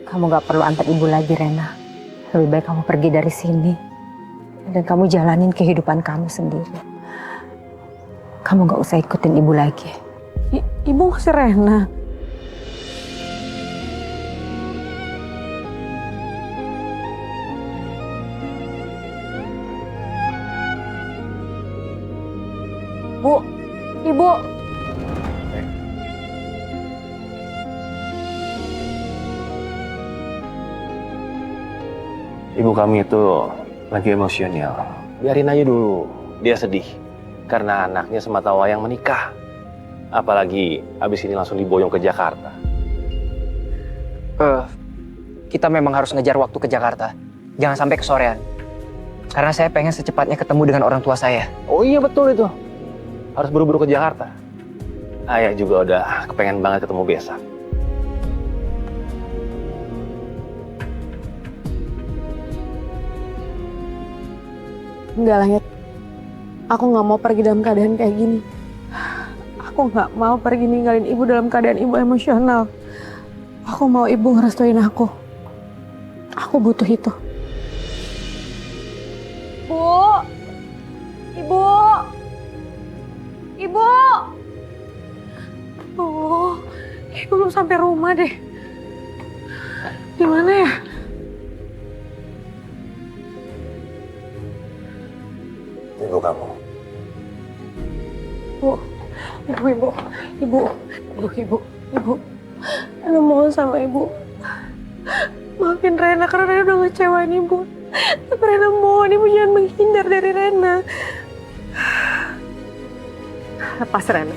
Kamu gak perlu antar ibu lagi, Rena. Lebih baik kamu pergi dari sini. Dan kamu jalanin kehidupan kamu sendiri. Kamu gak usah ikutin ibu lagi. Ibu masih Rena. Bu, Ibu. Ibu kami itu lagi emosional. Biarin aja dulu, dia sedih. Karena anaknya semata wayang menikah. Apalagi abis ini langsung diboyong ke Jakarta. Kita memang harus ngejar waktu ke Jakarta. Jangan sampai kesorean. Karena saya pengen secepatnya ketemu dengan orang tua saya. Oh iya betul itu. Harus buru-buru ke Jakarta. Ayah juga udah kepengen banget ketemu Besa. Enggak lah ya. Aku nggak mau pergi dalam keadaan kayak gini. Aku nggak mau pergi ninggalin ibu dalam keadaan ibu emosional. Aku mau ibu ngerestuin aku. Aku butuh itu. Bu! Ibu! Ibu! Oh, ibu belum sampai rumah deh. Di mana ya? Ibu kamu. Ibu. Rena mohon sama ibu. Maafin Rena karena Rena udah ngecewain ibu. Tapi Rena mohon ibu jangan menghindar dari Rena. Lepas Rena.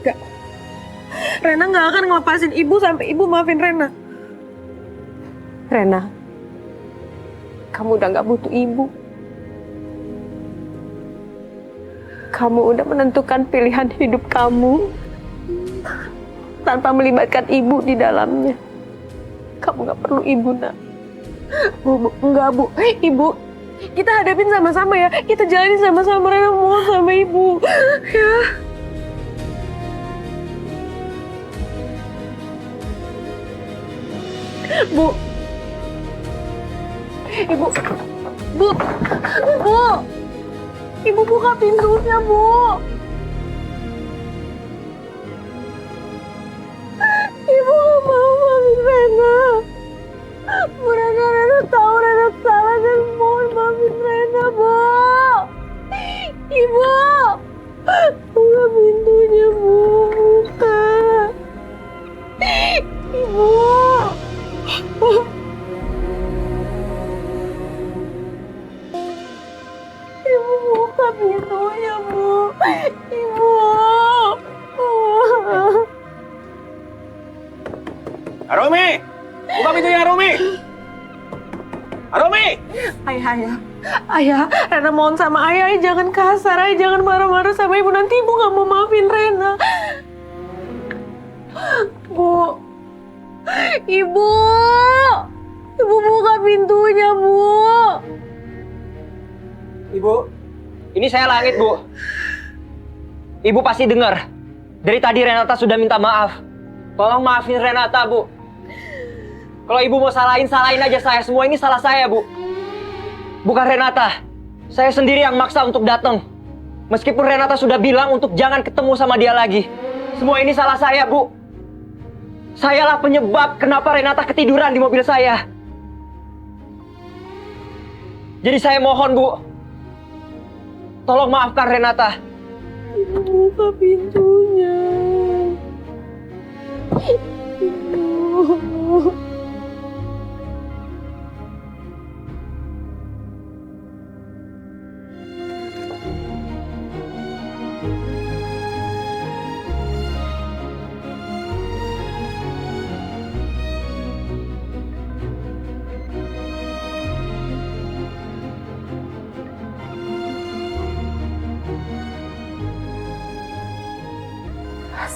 Gak. Rena gak akan ngelepasin ibu sampai ibu maafin Rena. Rena, kamu udah gak butuh ibu. Kamu udah menentukan pilihan hidup kamu tanpa melibatkan ibu di dalamnya. Kamu gak perlu ibu, nak. Bu, enggak, Bu. Ibu, kita hadapin sama-sama ya. Kita jalanin sama-sama. Rena mohon sama ibu. Ya. Bu. Ibu. Bu. Bu. Ibu buka pintunya, Bu. Ibu gak mau maafin Rena. Bu, Rena tahu Rena salah dan mohon maafin Rena, Bu. Ibu. Buka pintunya, Bu. Buka. Ibu. Ibu buka pintunya, Bu. Ibu. Arumi! Buka pintunya, Arumi! Arumi! Ayah, Rena mohon sama ayah, jangan kasar, ayah jangan marah-marah sama ibu, nanti ibu gak mau maafin Rena. Bu, ibu buka pintunya, Bu. Ibu, ini saya Langit, Bu. Ibu pasti dengar. Dari tadi Renata sudah minta maaf. Tolong maafin Renata, Bu. Kalau ibu mau salahin aja saya. Semua ini salah saya, Bu. Bukan Renata. Saya sendiri yang maksa untuk datang. Meskipun Renata sudah bilang untuk jangan ketemu sama dia lagi. Semua ini salah saya, Bu. Sayalah penyebab kenapa Renata ketiduran di mobil saya. Jadi saya mohon, Bu. Tolong maafkan Renata. Ibu buka pintunya. Ibu.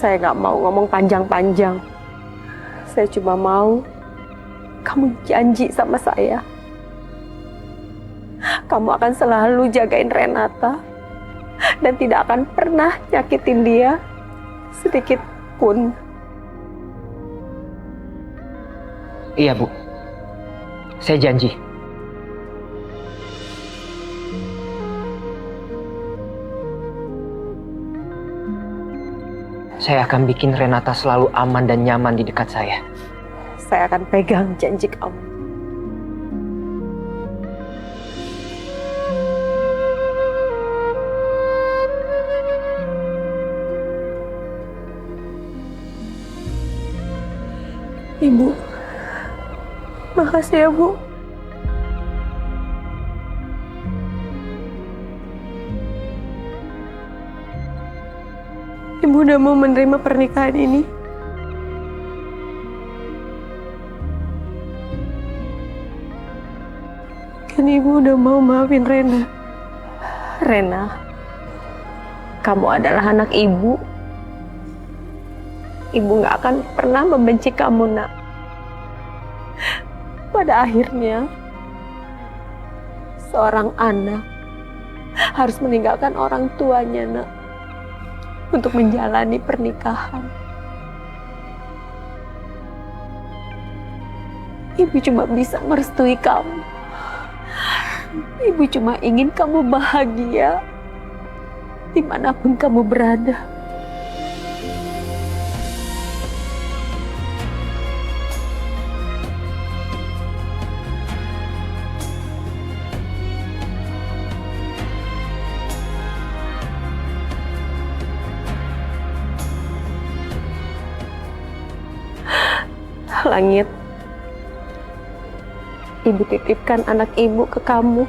Saya nggak mau ngomong panjang-panjang. Saya cuma mau kamu janji sama saya. Kamu akan selalu jagain Renata. dan tidak akan pernah nyakitin dia sedikit pun. Iya, Bu. Saya janji. Saya akan bikin Renata selalu aman dan nyaman di dekat saya. Saya akan pegang janji kamu. Ibu, makasih ya, Bu. Ibu udah mau menerima pernikahan ini. Kan Ibu udah mau maafin Rena. Rena, kamu adalah anak Ibu. Ibu gak akan pernah membenci kamu, Nak. Pada akhirnya, seorang anak harus meninggalkan orang tuanya, Nak, untuk menjalani pernikahan. Ibu cuma bisa merestui kamu. Ibu cuma ingin kamu bahagia dimanapun kamu berada. Langit, Ibu titipkan anak Ibu ke kamu.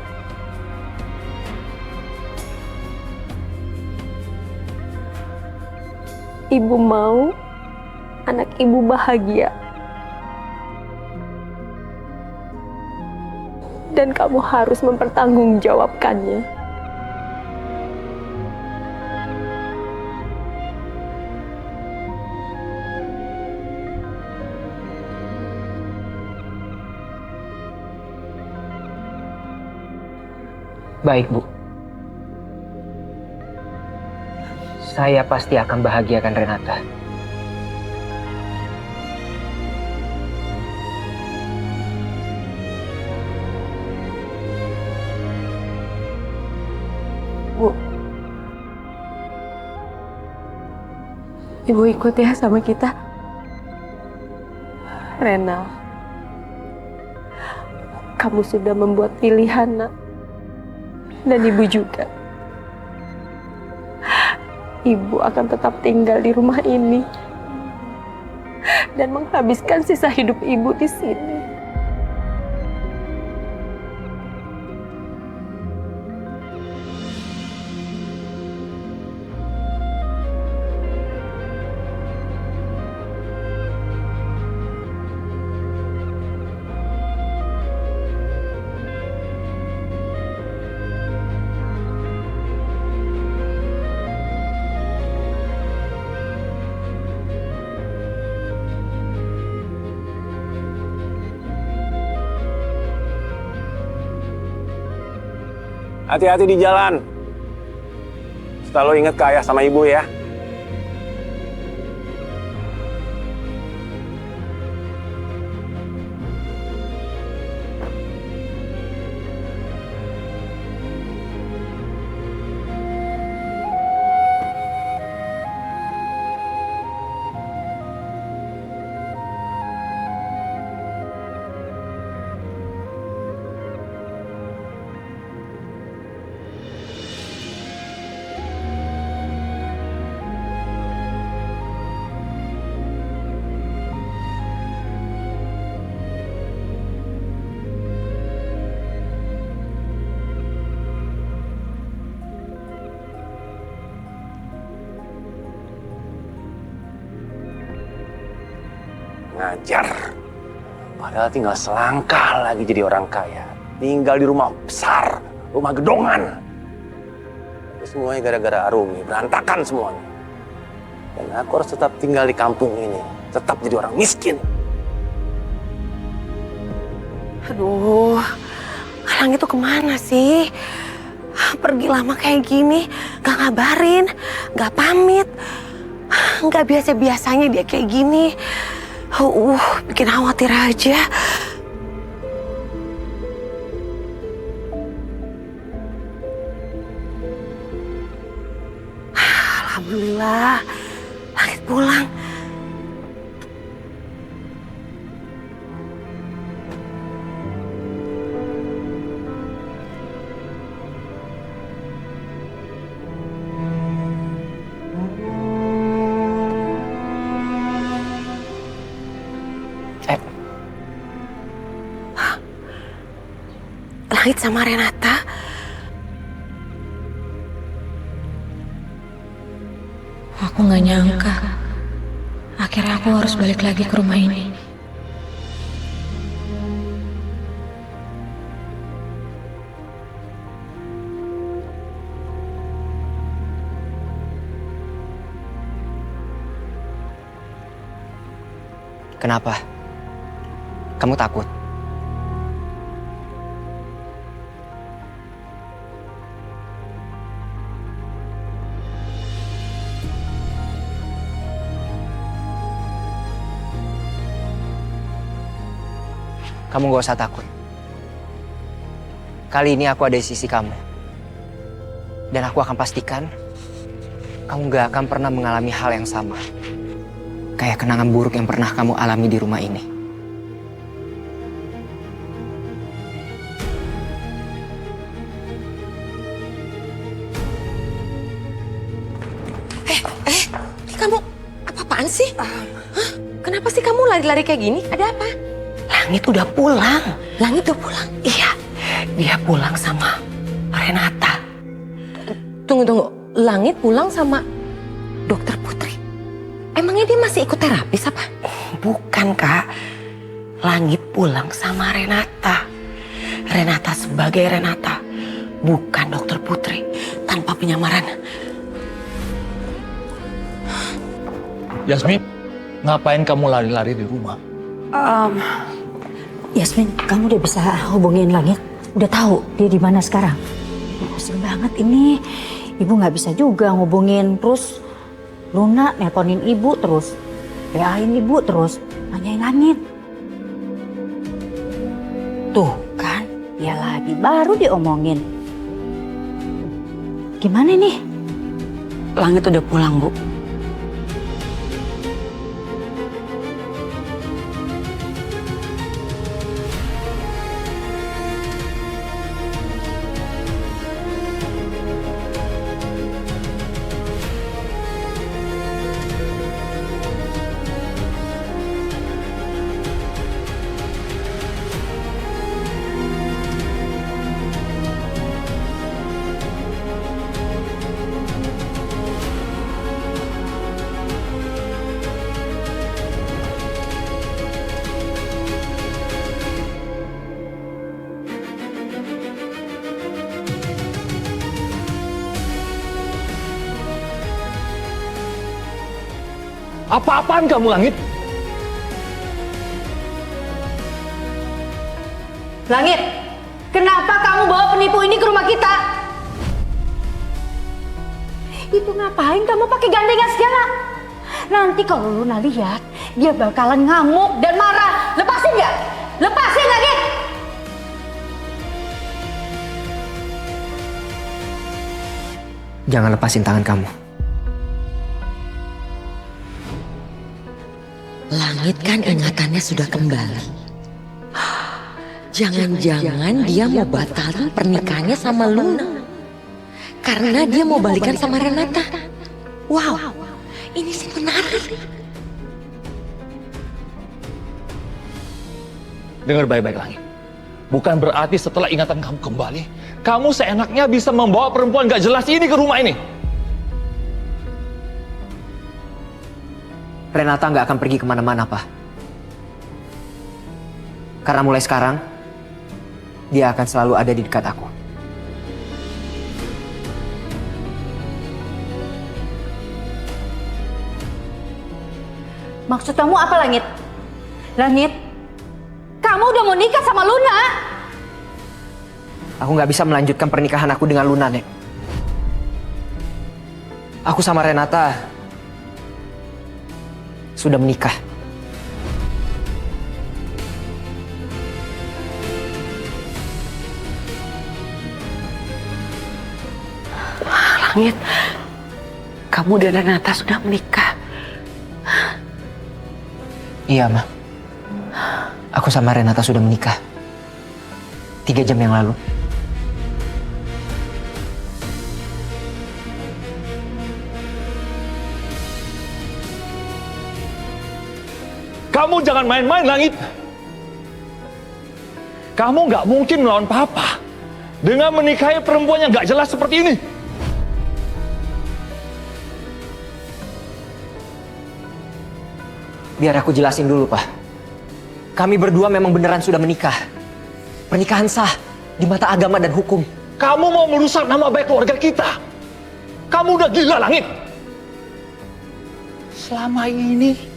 Ibu mau anak Ibu bahagia. Dan kamu harus mempertanggungjawabkannya. Baik, Bu. Saya pasti akan bahagiakan Renata. Bu, Ibu ikut ya sama kita. Rena, kamu sudah membuat pilihan, Nak. Dan Ibu juga. Ibu akan tetap tinggal di rumah ini dan menghabiskan sisa hidup Ibu di sini. Hati-hati di jalan. Selalu ingat ke ayah sama ibu ya. Ngajar. Padahal tinggal selangkah lagi jadi orang kaya. Tinggal di rumah besar, rumah gedongan. Tapi semuanya gara-gara Arumi, berantakan semuanya. Dan aku harus tetap tinggal di kampung ini, tetap jadi orang miskin. Aduh, Alang itu kemana sih? Pergi lama kayak gini, gak ngabarin, gak pamit. Gak biasa-biasanya dia kayak gini. Bikin khawatir aja. Alhamdulillah, Langit pulang. Langit sama Renata. Aku nggak nyangka. Akhirnya aku harus balik lagi ke rumah ini. Kenapa? Kamu takut? Kamu gak usah takut. Kali ini aku ada di sisi kamu. Dan aku akan pastikan kamu gak akan pernah mengalami hal yang sama. Kayak kenangan buruk yang pernah kamu alami di rumah ini. Ini kamu apa-apaan sih? Hah? Kenapa sih kamu lari-lari kayak gini? Ada apa? Langit udah pulang. Langit udah pulang? Iya, dia pulang sama Renata. Tunggu. Langit pulang sama Dokter Putri? Emangnya dia masih ikut terapis apa? Bukan, Kak. Langit pulang sama Renata. Renata sebagai Renata, bukan Dokter Putri. Tanpa penyamaran. Yasmin, ngapain kamu lari-lari di rumah? Yasmin, kamu udah bisa hubungin Langit? Udah tahu dia di mana sekarang? Pusing banget ini. Ibu nggak bisa juga ngubungin. Terus Luna nelponin ibu terus. PA-in ibu terus. Nanyain Langit. Tuh kan, dia lagi baru diomongin. Gimana nih? Langit udah pulang, Bu. Apa-apaan kamu, Langit? Langit, kenapa kamu bawa penipu ini ke rumah kita? Itu ngapain kamu pakai gandengan segala? Nanti kalau Luna lihat, dia bakalan ngamuk dan marah. Lepasin nggak? Lepasin, Langit! Jangan lepasin tangan kamu. Langit kan ingatannya sudah kembali. Jangan-jangan dia mau batalin pernikahannya sama Luna. Karena dia mau balikan sama Renata. Wow, ini sih menarik. Dengar baik-baik, Langit. Bukan berarti setelah ingatan kamu kembali, kamu seenaknya bisa membawa perempuan gak jelas ini ke rumah ini. Renata nggak akan pergi kemana-mana, Pak. Karena mulai sekarang, dia akan selalu ada di dekat aku. Maksud kamu apa, Langit? Langit, kamu udah mau nikah sama Luna? Aku nggak bisa melanjutkan pernikahan aku dengan Luna, Nek. Aku sama Renata sudah menikah. Langit, kamu dan Renata sudah menikah. Iya, Ma. Aku sama Renata sudah menikah 3 jam yang lalu. Kamu jangan main-main, Langit. Kamu nggak mungkin melawan Papa dengan menikahi perempuan yang nggak jelas seperti ini. Biar aku jelasin dulu, Pak. Kami berdua memang beneran sudah menikah. Pernikahan sah di mata agama dan hukum. Kamu mau merusak nama baik keluarga kita. Kamu udah gila, Langit. Selama ini,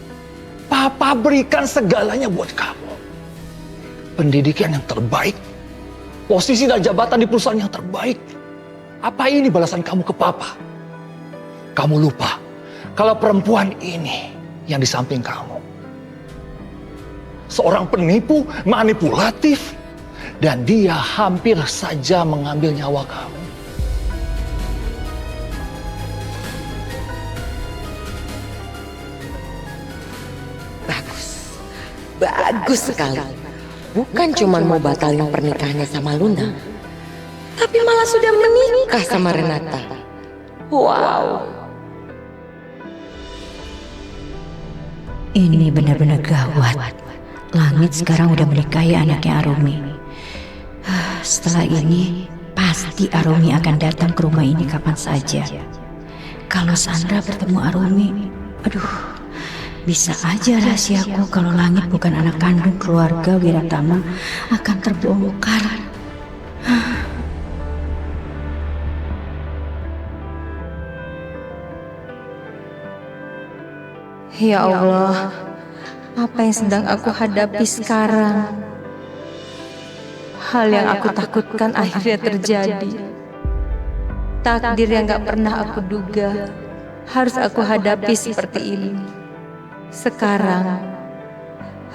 Papa berikan segalanya buat kamu. Pendidikan yang terbaik, posisi dan jabatan di perusahaan yang terbaik. Apa ini balasan kamu ke Papa? Kamu lupa kalau perempuan ini yang di samping kamu seorang penipu, manipulatif, dan dia hampir saja mengambil nyawa kamu. Bagus sekali. Bukan cuma mau batalin pernikahannya sama Luna, tapi malah sudah menikah sama Renata. Wow. Ini benar-benar gawat. Langit sekarang udah menikahi anaknya Arumi. Setelah ini, pasti Arumi akan datang ke rumah ini kapan saja. Kalau Sandra bertemu Arumi, aduh, bisa aja rahasiaku kalau Langit bukan anak kandung keluarga Wiratama akan terbongkar. Ya Allah, apa yang sedang aku hadapi sekarang? Hal yang aku takutkan akhirnya terjadi. Takdir yang gak pernah aku duga harus aku hadapi seperti ini. Sekarang,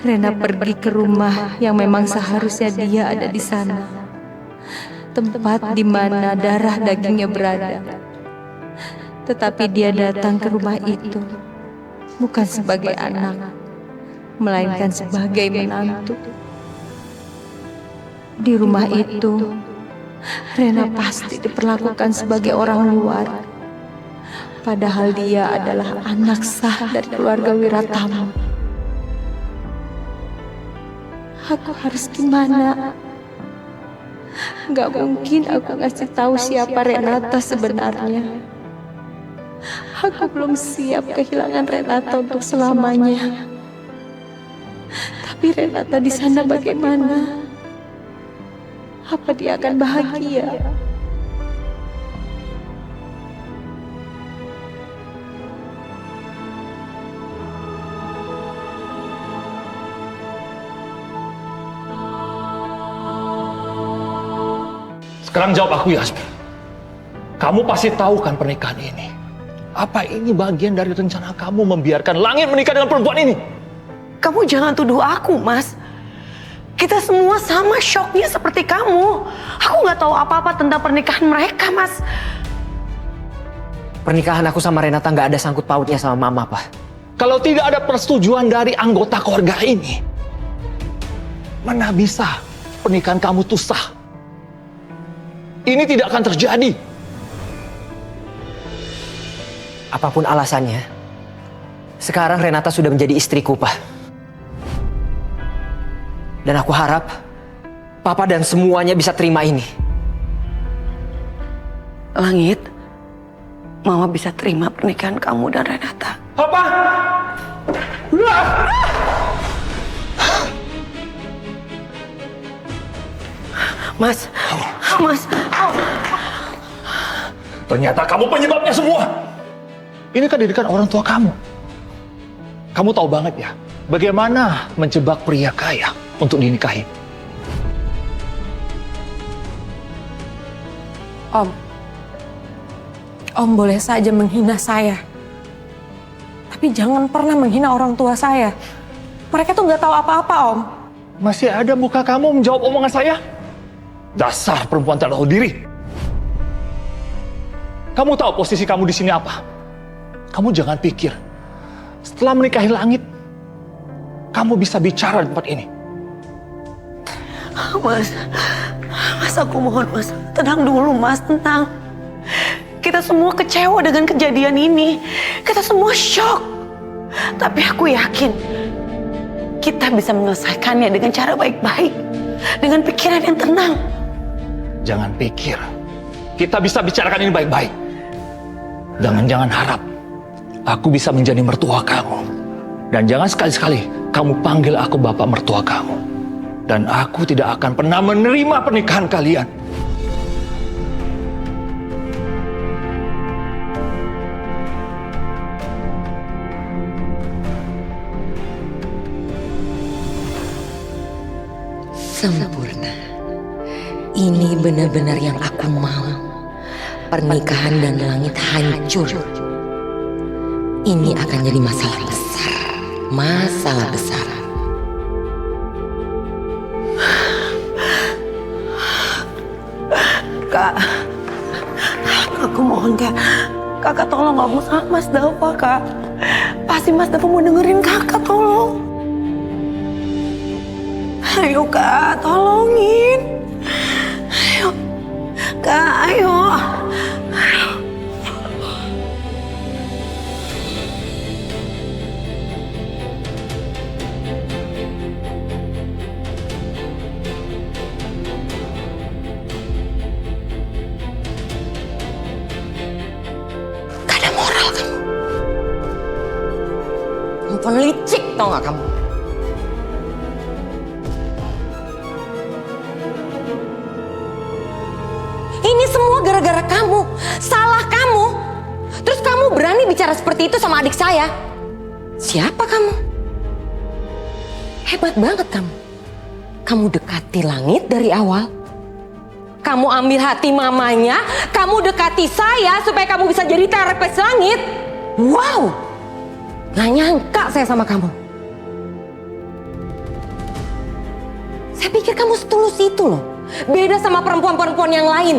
Rena pergi ke rumah yang memang seharusnya dia ada di sana. Tempat di mana darah dagingnya berada. Tetapi dia datang ke rumah itu bukan sebagai anak, melainkan sebagai menantu. Di rumah itu, Rena pasti diperlakukan sebagai orang luar. Padahal dia adalah anak sah dari keluarga Wiratama. Aku harus gimana? Gak mungkin aku ngasih tahu siapa Renata sebenarnya. Aku belum siap kehilangan Renata untuk selamanya. Tapi Renata di sana bagaimana? Apa dia akan bahagia? Sekarang jawab aku, Yasmin. Kamu pasti tahu kan pernikahan ini? Apa ini bagian dari rencana kamu membiarkan Langit menikah dengan perempuan ini? Kamu jangan tuduh aku, Mas. Kita semua sama syoknya seperti kamu. Aku nggak tahu apa-apa tentang pernikahan mereka, Mas. Pernikahan aku sama Renata nggak ada sangkut pautnya sama Mama, Pak. Kalau tidak ada persetujuan dari anggota keluarga ini, mana bisa pernikahan kamu tuh sah? Ini tidak akan terjadi. Apapun alasannya, sekarang Renata sudah menjadi istriku, Pak. Dan aku harap Papa dan semuanya bisa terima ini. Langit, Mama bisa terima pernikahan kamu dan Renata. Papa! Mas. Ternyata kamu penyebabnya semua. Ini kan didikan orang tua kamu. Kamu tahu banget ya, bagaimana menjebak pria kaya untuk dinikahi. Om boleh saja menghina saya. Tapi jangan pernah menghina orang tua saya. Mereka tuh nggak tahu apa-apa, Om. Masih ada muka kamu menjawab omongan saya? Dasar perempuan tak tahu diri. Kamu tahu posisi kamu di sini apa? Kamu jangan pikir setelah menikahi Langit, kamu bisa bicara di tempat ini. Mas aku mohon Mas, tenang dulu Mas, tenang. Kita semua kecewa dengan kejadian ini. Kita semua shock. Tapi aku yakin kita bisa menyelesaikannya dengan cara baik-baik, dengan pikiran yang tenang. Jangan pikir kita bisa bicarakan ini baik-baik. Jangan harap aku bisa menjadi mertua kamu. Dan jangan sekali-sekali kamu panggil aku bapak mertua kamu. Dan aku tidak akan pernah menerima pernikahan kalian. Sempurna. Ini benar-benar yang aku mau. Pernikahan dan Langit hancur. Ini akan jadi masalah besar. Masalah besar. Kak, aku mohon Kak. Kakak tolong ngomong sama Mas Dava, Kak. Pasti Mas Dava mau dengerin Kakak, tolong. Ayo Kak, tolongin. Ayo. Kak, ayo. Gak ada moral kamu. Perempuan licik tau gak kamu? Ini semua gara-gara kamu, salah kamu. Terus kamu berani bicara seperti itu sama adik saya. Siapa kamu? Hebat banget kamu. Kamu dekati Langit dari awal. Kamu ambil hati mamanya, kamu dekati saya supaya kamu bisa jadi terapis Langit. Wow, gak nyangka saya sama kamu. Saya pikir kamu setulus itu loh. Beda sama perempuan-perempuan yang lain.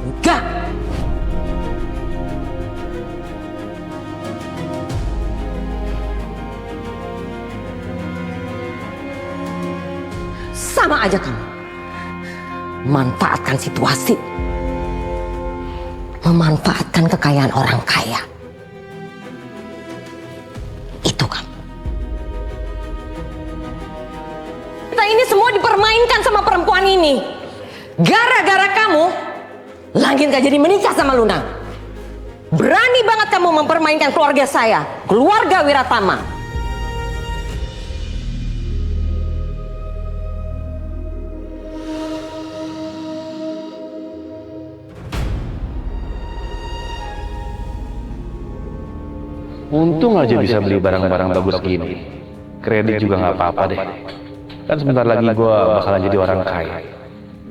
Enggak. Sama aja kamu. Memanfaatkan situasi. Memanfaatkan kekayaan orang kaya. Itu kamu. Kita ini semua dipermainkan sama perempuan ini. Gara-gara kamu, Langit gak jadi menikah sama Luna. Berani banget kamu mempermainkan keluarga saya, keluarga Wiratama. Untung aja bisa beli barang-barang bagus gini. Kredit juga nggak apa-apa deh. Kan sebentar lagi gue bakalan jadi orang kaya.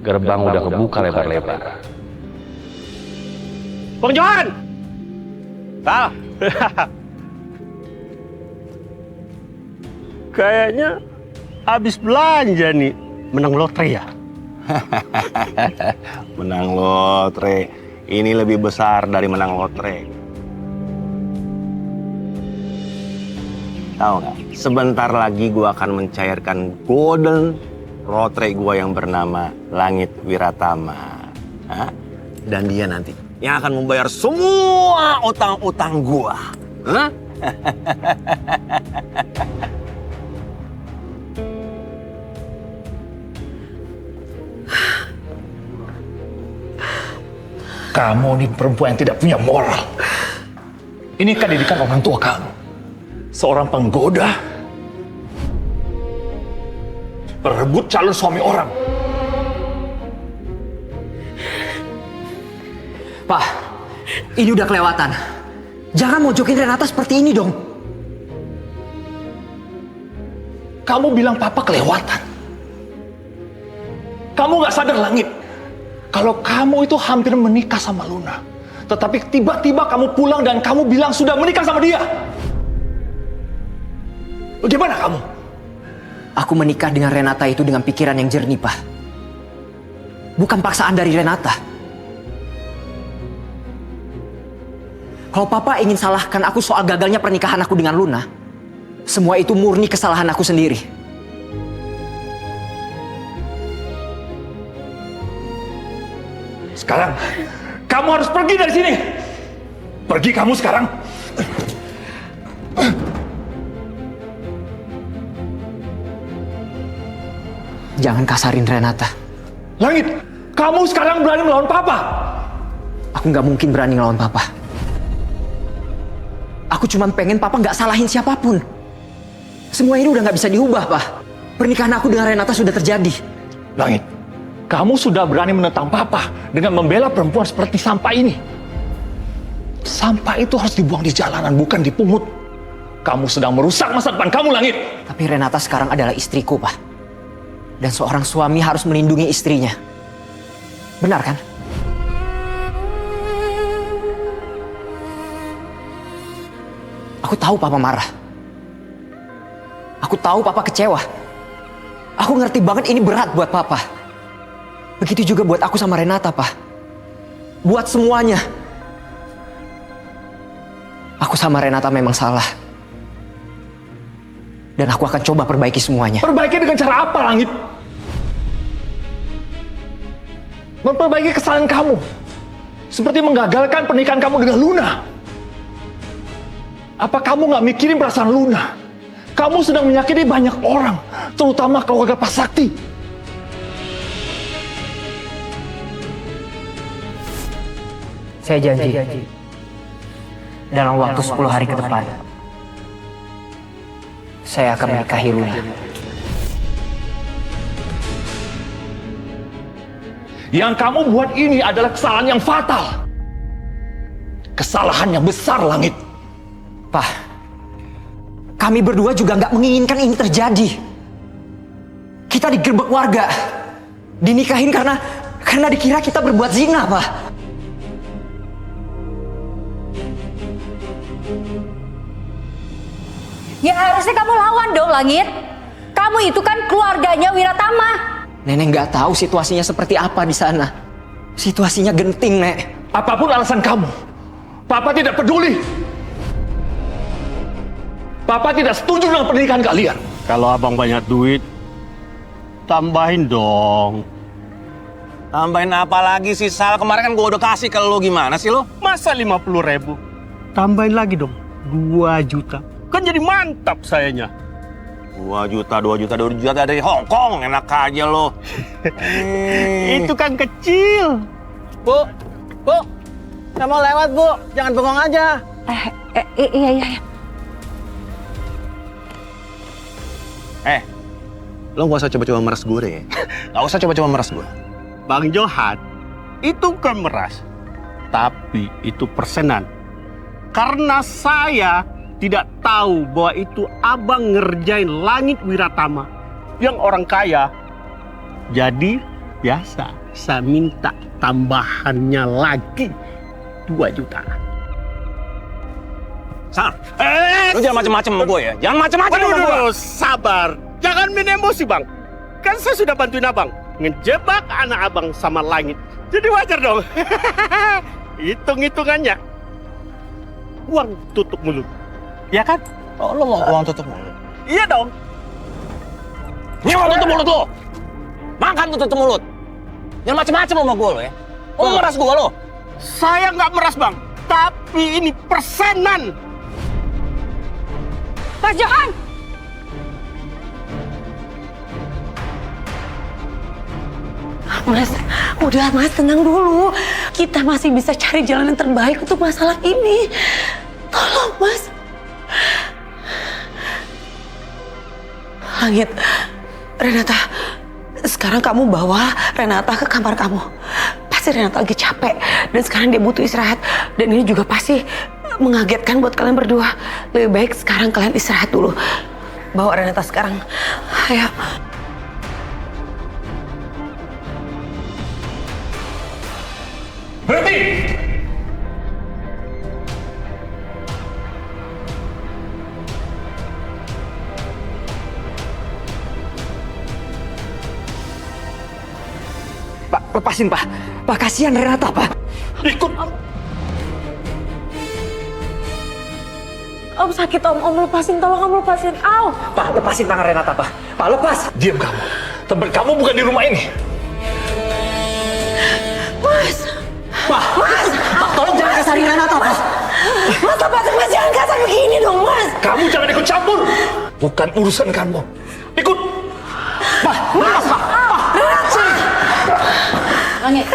Gerbang udah kebuka lebar-lebar. Bang Johan! Tal! Kayaknya habis belanja nih. Menang lotre ya? Menang lotre. Ini lebih besar dari menang lotre. Tahu nggak? Sebentar lagi gue akan mencairkan golden lotre gue yang bernama Langit Wiratama. Hah? Dan dia nanti yang akan membayar semua utang-utang gue. Hah? Kamu ini perempuan yang tidak punya moral. Ini kan didikan orang tua kamu. Seorang penggoda. Berebut calon suami orang. Pak, ini udah kelewatan. Jangan mojokin Renata seperti ini dong. Kamu bilang papa kelewatan. Kamu gak sadar Langit. kalau kamu itu hampir menikah sama Luna. Tetapi tiba-tiba kamu pulang dan kamu bilang sudah menikah sama dia. Bagaimana kamu? Aku menikah dengan Renata itu dengan pikiran yang jernih, Pak. Bukan paksaan dari Renata. Kalau Papa ingin salahkan aku soal gagalnya pernikahan aku dengan Luna, semua itu murni kesalahan aku sendiri. Sekarang, kamu harus pergi dari sini. Pergi kamu sekarang. Jangan kasarin Renata. Langit, kamu sekarang berani melawan Papa. Aku nggak mungkin berani ngelawan Papa. Aku cuma pengen Papa nggak salahin siapapun. Semua ini udah nggak bisa diubah, Pak. Pernikahan aku dengan Renata sudah terjadi. Langit, kamu sudah berani menentang Papa dengan membela perempuan seperti sampah ini. Sampah itu harus dibuang di jalanan, bukan dipungut. Kamu sedang merusak masa depan kamu, Langit. Tapi Renata sekarang adalah istriku, Pak. Dan seorang suami harus melindungi istrinya. Benar kan? Aku tahu Papa marah. Aku tahu Papa kecewa. Aku ngerti banget ini berat buat Papa. Begitu juga buat aku sama Renata, Pak. Buat semuanya. Aku sama Renata memang salah. Dan aku akan coba perbaiki semuanya. Perbaiki dengan cara apa, Langit? Memperbaiki kesalahan kamu. Seperti menggagalkan pernikahan kamu dengan Luna. Apa kamu nggak mikirin perasaan Luna? Kamu sedang menyakiti banyak orang, terutama keluarga Pak Sakti. Saya janji. Dalam waktu 10 hari ke depan, saya akan menikahi Luna. Yang kamu buat ini adalah kesalahan yang fatal. Kesalahan yang besar, Langit. Pak, kami berdua juga nggak menginginkan ini terjadi. Kita digerebek warga, dinikahin karena dikira kita berbuat zina, Pak. Ya harusnya kamu lawan dong, Langit. Kamu itu kan keluarganya Wiratama. Nenek nggak tahu situasinya seperti apa di sana. Situasinya genting, Nek. Apapun alasan kamu, Papa tidak peduli. Papa tidak setuju dengan pernikahan kalian. Kalau abang banyak duit, tambahin dong. Tambahin apa lagi sih, Sal? Kemarin kan gue udah kasih ke lo, gimana sih lo? Masa 50.000? Tambahin lagi dong, 2 juta. Kan jadi mantap sayanya. 2 juta dari Hong Kong, enak aja lo. Itu kan kecil. Bu, saya mau lewat, Bu. Jangan bengong aja. Iya. Lo gak usah coba-coba meres gue deh. Gak usah coba-coba meres gue. Bang Johan, itu kan meras. Tapi itu persenan. Karena saya tidak tahu bahwa itu abang ngerjain Langit Wiratama yang orang kaya. Jadi biasa saya minta tambahannya lagi 2 juta. Sal, lo jangan macem-macem sama gue ya. Jangan macem-macem sama gue. Aduh, sabar. Jangan main emosi, Bang. Kan saya sudah bantuin abang ngejebak anak abang sama Langit. Jadi wajar dong. Hitung-hitungannya. Uang tutup mulut. Ya kan? Oh, lo mau uang tutup mulut? Iya dong. Ini uang tutup mulut lo. Makan tutup mulut. Jangan macem-macem sama gue lo ya. Lo meras gue lo. Saya nggak meras, Bang. Tapi ini persenan. Mas Johan! Mas, udah Mas, tenang dulu. Kita masih bisa cari jalan yang terbaik untuk masalah ini. Tolong, Mas. Langit, Renata, sekarang kamu bawa Renata ke kamar kamu. Pasti Renata lagi capek dan sekarang dia butuh istirahat. Dan ini juga pasti mengagetkan buat kalian berdua. Lebih baik sekarang kalian istirahat dulu. Bawa Renata sekarang. Ayo. Berhenti! Pak, lepasin Pak. Pak, kasihan Renata Pak. Ikut! Om sakit om lepasin, tolong om lepasin. Au! Pak, lepasin tangan Renata Pak. Pak, lepas. Diam kamu. Tempat kamu bukan di rumah ini. Pak, tolong jangan kasarin Renata Pak. Mas, mas jangan kasar begini dong, Mas. Kamu jangan ikut campur. Bukan urusan kamu. Ikut! Pak, lepas Pak. Langit,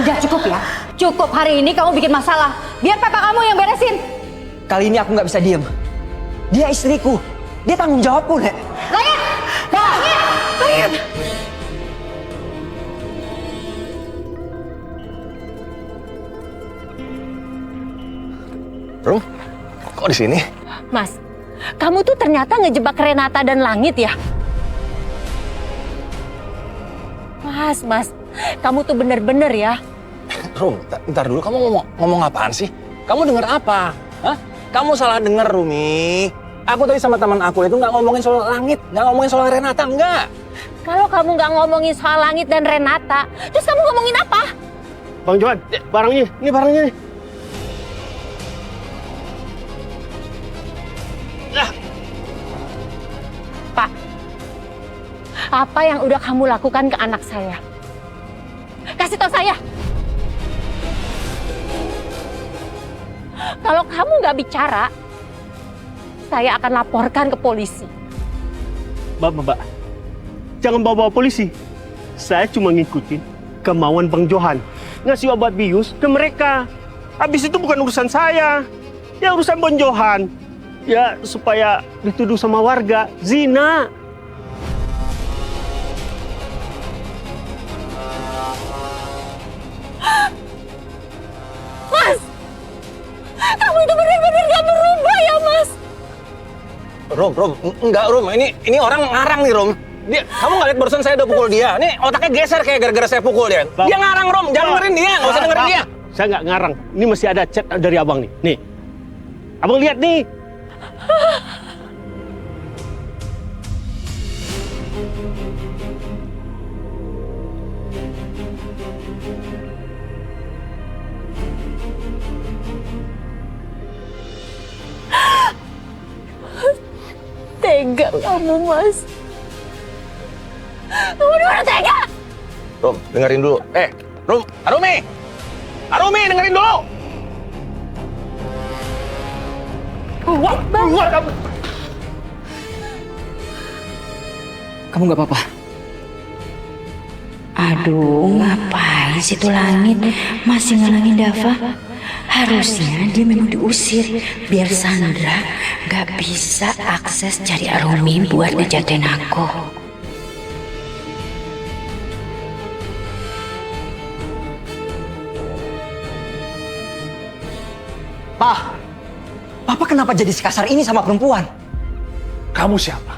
udah cukup ya. Cukup hari ini kamu bikin masalah. Biar papa kamu yang beresin. Kali ini aku nggak bisa diem. Dia istriku. Dia tanggung jawabku, Nek. Langit! Langit! Rum, kok di sini? Mas, kamu tuh ternyata ngejebak Renata dan Langit ya? Mas, kamu tuh bener-bener ya. Rum, ntar dulu kamu ngomong apaan sih? Kamu denger apa? Hah? Kamu salah denger, Rumi. Aku tadi sama teman aku itu nggak ngomongin soal Langit, nggak ngomongin soal Renata, enggak. Kalau kamu nggak ngomongin soal Langit dan Renata, terus kamu ngomongin apa? Bang Johan, barangnya, ini barangnya nih. Pak, apa yang udah kamu lakukan ke anak saya? Kasih tahu saya. Kalau kamu nggak bicara, saya akan laporkan ke polisi. Mbak, jangan bawa polisi. Saya cuma ngikutin kemauan Bang Johan. Ngasih obat bius ke mereka. Habis itu bukan urusan saya. Ya urusan Bang Johan. Ya supaya dituduh sama warga zina. Mas, kamu itu benar-benar gak berubah ya, Mas? Rum, enggak Rum. Ini orang ngarang nih, Rum. Kamu nggak lihat barusan saya udah pukul dia. Nih otaknya geser kayak gara-gara saya pukul dia. Dia ngarang, Rum. Jangan dengerin dia, nggak usah dengerin dia. Saya nggak ngarang. Ini masih ada chat dari abang nih. Nih, abang lihat nih. Tega kamu, Mas. Kamu benar tega. Rum, dengerin dulu. Arumi, dengerin dulu. Keluar kamu. Kamu nggak apa-apa? Aduh, ngapain sih tuh Langit masih ngalangin Dava? Harusnya dia memang diusir biar Sandra gak bisa akses cari Arumi buat ngejatuhin aku. Papa kenapa jadi sekasar ini sama perempuan? Kamu siapa?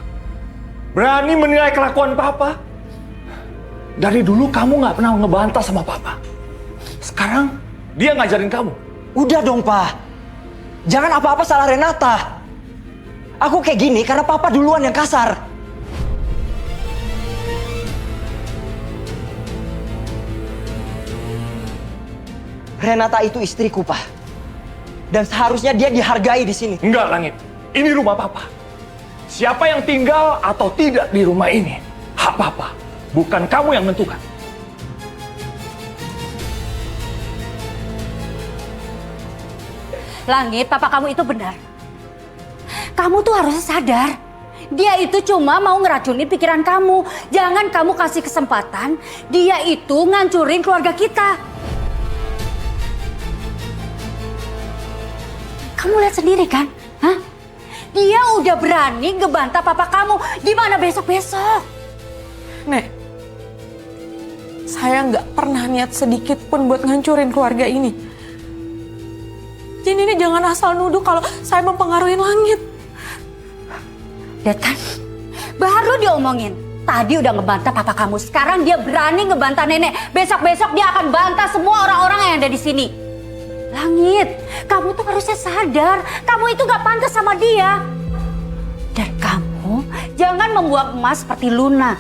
Berani menilai kelakuan Papa? Dari dulu kamu nggak pernah ngebantah sama Papa. Sekarang dia ngajarin kamu. Udah dong, Pak. Jangan apa-apa salah Renata. Aku kayak gini karena Papa duluan yang kasar. Renata itu istriku, Pak. Dan seharusnya dia dihargai di sini. Enggak, Langit. Ini rumah Papa. Siapa yang tinggal atau tidak di rumah ini, hak Papa. Bukan kamu yang menentukan. Langit, papa kamu itu benar. Kamu tuh harusnya sadar. Dia itu cuma mau ngeracunin pikiran kamu. Jangan kamu kasih kesempatan dia itu ngancurin keluarga kita. Kamu lihat sendiri kan? Hah? Dia udah berani ngebantah papa kamu. Gimana besok-besok? Nek, saya nggak pernah niat sedikit pun buat ngancurin keluarga ini. Jadi ini jangan asal nuduh kalau saya mempengaruhi Langit. Lihat kan? Baru diomongin. Tadi udah ngebantah papa kamu, sekarang dia berani ngebantah nenek. Besok-besok dia akan bantah semua orang-orang yang ada di sini. Langit, kamu tuh harusnya sadar, kamu itu gak pantas sama dia. Dan kamu jangan membuang emas seperti Luna.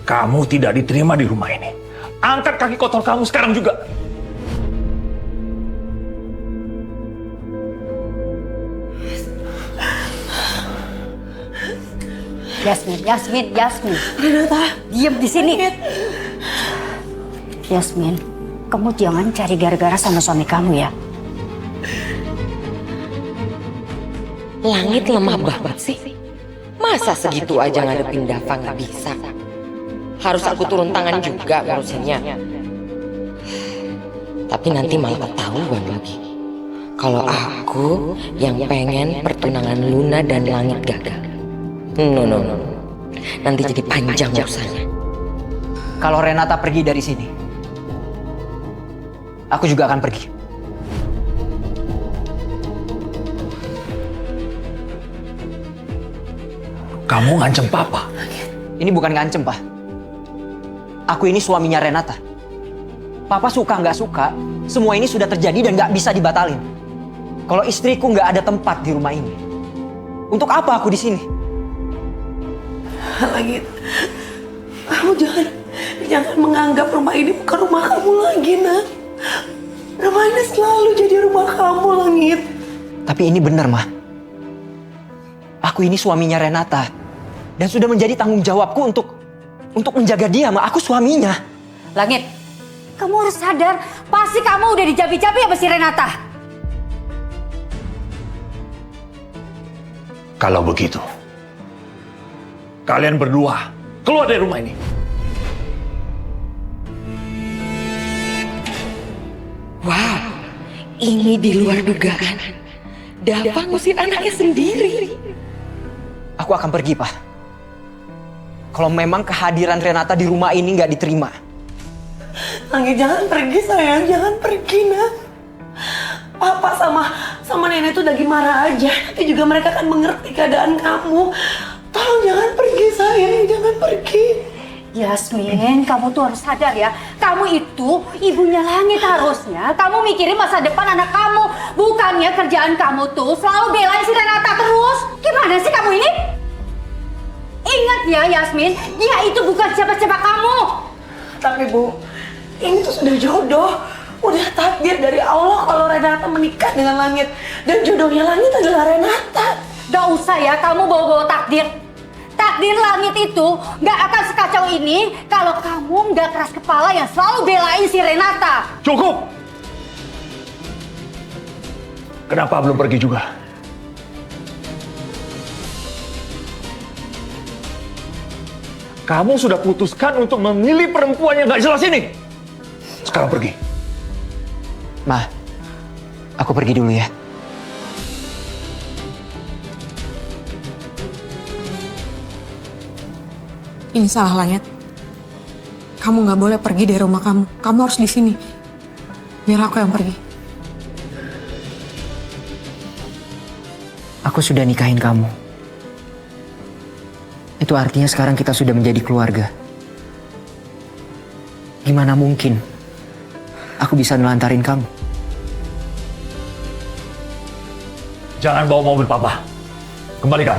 Kamu tidak diterima di rumah ini. Angkat kaki kotor kamu sekarang juga. Yasmin. Renata, Diam di sini. Yasmin, kamu jangan cari gara-gara sama suami kamu ya. Langit lemah banget sih. Masa segitu aja ngadepin Dava nggak bisa? Harus aku turun tangan juga ngurusinnya. Tapi nanti malah ketahuan lagi. Kalau aku yang pengen pertunangan Luna dan Langit gagal. No. Nanti jadi panjang urusannya. Kalau Renata pergi dari sini, aku juga akan pergi. Kamu ngancem papa. Ini bukan ngancem, Pak. Aku ini suaminya Renata. Papa suka nggak suka, semua ini sudah terjadi dan nggak bisa dibatalin. Kalau istriku nggak ada tempat di rumah ini, untuk apa aku di sini? Langit, kamu jangan menganggap rumah ini bukan rumah kamu lagi, nak. Rumah ini selalu jadi rumah kamu, Langit. Tapi ini benar, Ma. Aku ini suaminya Renata dan sudah menjadi tanggung jawabku untuk menjaga dia, Ma. Aku suaminya. Langit, kamu harus sadar, pasti kamu udah dijabi-jabi sama si Renata. Kalau begitu, kalian berdua keluar dari rumah ini. Wow, ini di luar dugaan. Dava ngusir anaknya sendiri. Aku akan pergi, Pak. Kalau memang kehadiran Renata di rumah ini nggak diterima. Langit, jangan pergi, sayang. Jangan pergi, nak. Papa sama nenek tuh lagi marah aja. Nanti juga mereka akan mengerti keadaan kamu. Tolong jangan pergi, sayang. Jangan pergi. Yasmin, kamu tuh harus sadar ya. Kamu itu ibunya Langit harusnya. Kamu mikirin masa depan anak kamu. Bukannya kerjaan kamu tuh selalu belain si Renata terus. Gimana sih kamu ini? Ingat ya Yasmin, dia itu bukan siapa-siapa kamu. Tapi Bu, ini tuh sudah jodoh. Udah takdir dari Allah kalau Renata menikah dengan Langit. Dan jodohnya Langit adalah Renata. Gak usah ya kamu bawa-bawa takdir. Takdir Langit itu gak akan sekacau ini kalau kamu gak keras kepala yang selalu belain si Renata. Cukup! Kenapa belum pergi juga? Kamu sudah putuskan untuk memilih perempuan yang gak jelas ini. Sekarang pergi. Ma, aku pergi dulu ya. Ini salah Langit. Kamu nggak boleh pergi dari rumah kamu. Kamu harus di sini. Biar aku yang pergi. Aku sudah nikahin kamu. Itu artinya sekarang kita sudah menjadi keluarga. Gimana mungkin aku bisa nelantarin kamu? Jangan bawa mobil papa. Kembalikan.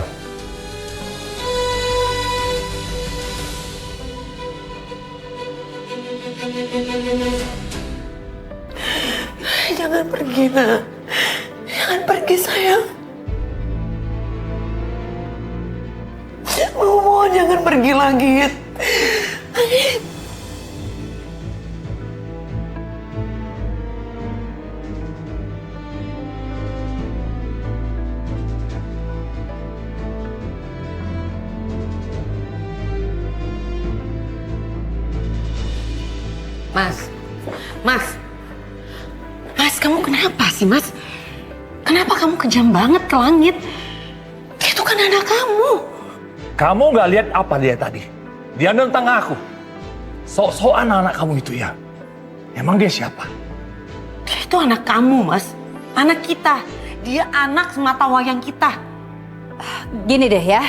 Jangan pergi, nak. Jangan pergi, sayang. Mohon jangan pergi lagi. Mas, kamu kenapa sih, Mas? Kenapa kamu kejam banget ke Langit? Dia itu kan anak kamu. Kamu gak lihat apa dia tadi? Dia nentang aku. Sok-sokan anak kamu itu ya. Emang dia siapa? Dia itu anak kamu, Mas. Anak kita. Dia anak semata wayang kita. Gini deh ya,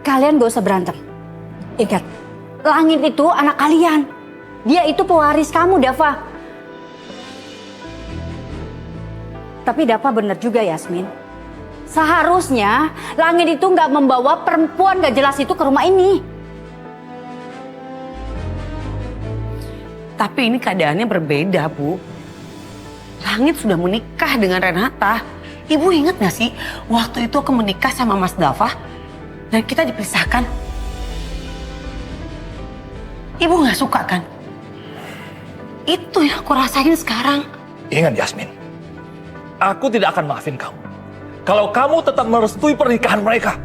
kalian gak usah berantem. Ingat, Langit itu anak kalian. Dia itu pewaris kamu, Dava. Tapi Dava bener juga, Yasmin. Seharusnya Langit itu nggak membawa perempuan gak jelas itu ke rumah ini. Tapi ini keadaannya berbeda, Bu. Langit sudah menikah dengan Renata. Ibu ingat gak sih, waktu itu aku menikah sama Mas Dava dan kita dipisahkan. Ibu gak suka kan? Itu yang aku rasain sekarang. Ingat Yasmin, aku tidak akan maafin kamu kalau kamu tetap merestui pernikahan mereka.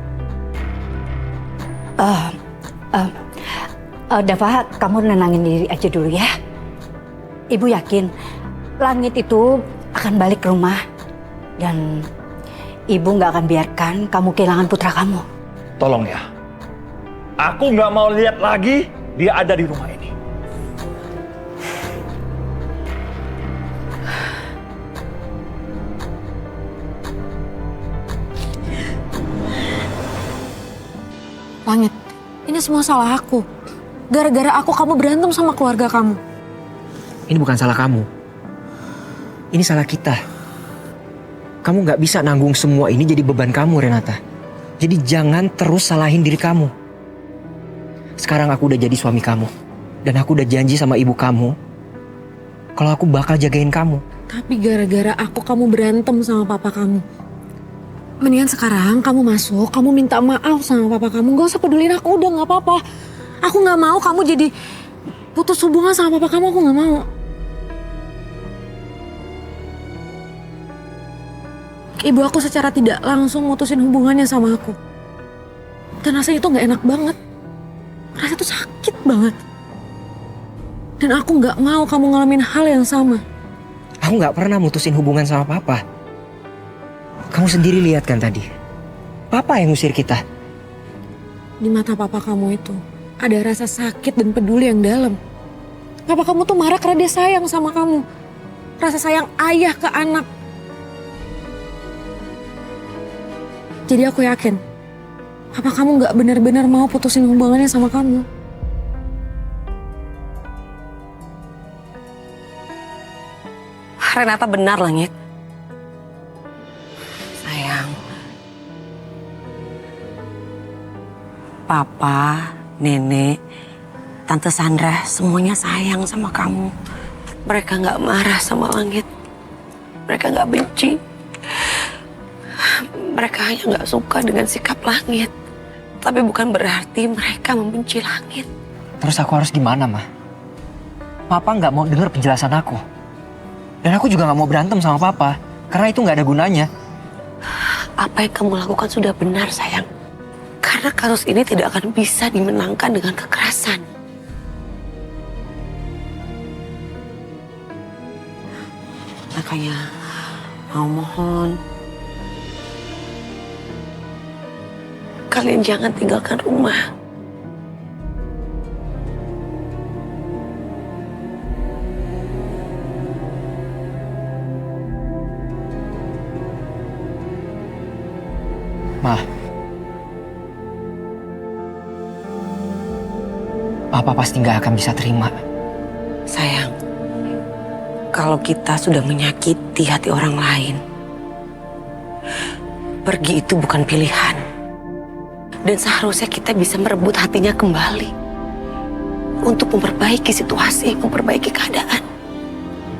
Dava, kamu nenangin diri aja dulu ya. Ibu yakin Langit itu akan balik ke rumah. Dan ibu nggak akan biarkan kamu kehilangan putra kamu. Tolong ya, aku nggak mau lihat lagi dia ada di rumah ini. Langit, ini semua salah aku. Gara-gara aku kamu berantem sama keluarga kamu. Ini bukan salah kamu. Ini salah kita. Kamu gak bisa nanggung semua ini jadi beban kamu, Renata. Jadi jangan terus salahin diri kamu. Sekarang aku udah jadi suami kamu. Dan aku udah janji sama ibu kamu kalau aku bakal jagain kamu. Tapi gara-gara aku kamu berantem sama papa kamu. Mendingan sekarang kamu masuk, kamu minta maaf sama papa kamu. Gak usah pedulin aku, udah gak apa-apa. Aku gak mau kamu jadi putus hubungan sama papa kamu, aku gak mau. Ibu aku secara tidak langsung mutusin hubungannya sama aku. Dan rasanya itu gak enak banget. Rasanya itu sakit banget. Dan aku gak mau kamu ngalamin hal yang sama. Aku gak pernah mutusin hubungan sama papa. Kamu sendiri lihat kan tadi. Papa yang ngusir kita. Di mata papa kamu itu ada rasa sakit dan peduli yang dalam. Papa kamu tuh marah karena dia sayang sama kamu. Rasa sayang ayah ke anak. Jadi aku yakin, papa kamu gak benar-benar mau putusin hubungannya sama kamu. Renata benar, Langit. Sayang. Papa, Nenek, Tante Sandra, semuanya sayang sama kamu. Mereka gak marah sama Langit. Mereka gak benci. Mereka hanya gak suka dengan sikap Langit. Tapi bukan berarti mereka membenci Langit. Terus aku harus gimana, Ma? Papa gak mau dengar penjelasan aku. Dan aku juga gak mau berantem sama Papa. Karena itu gak ada gunanya. Apa yang kamu lakukan sudah benar, sayang. Karena kasus ini tidak akan bisa dimenangkan dengan kekerasan. Makanya, mau mohon, kalian jangan tinggalkan rumah. Ma, Papa pasti gak akan bisa terima. Sayang, kalau kita sudah menyakiti hati orang lain, pergi itu bukan pilihan. Dan seharusnya kita bisa merebut hatinya kembali. Untuk memperbaiki situasi, memperbaiki keadaan.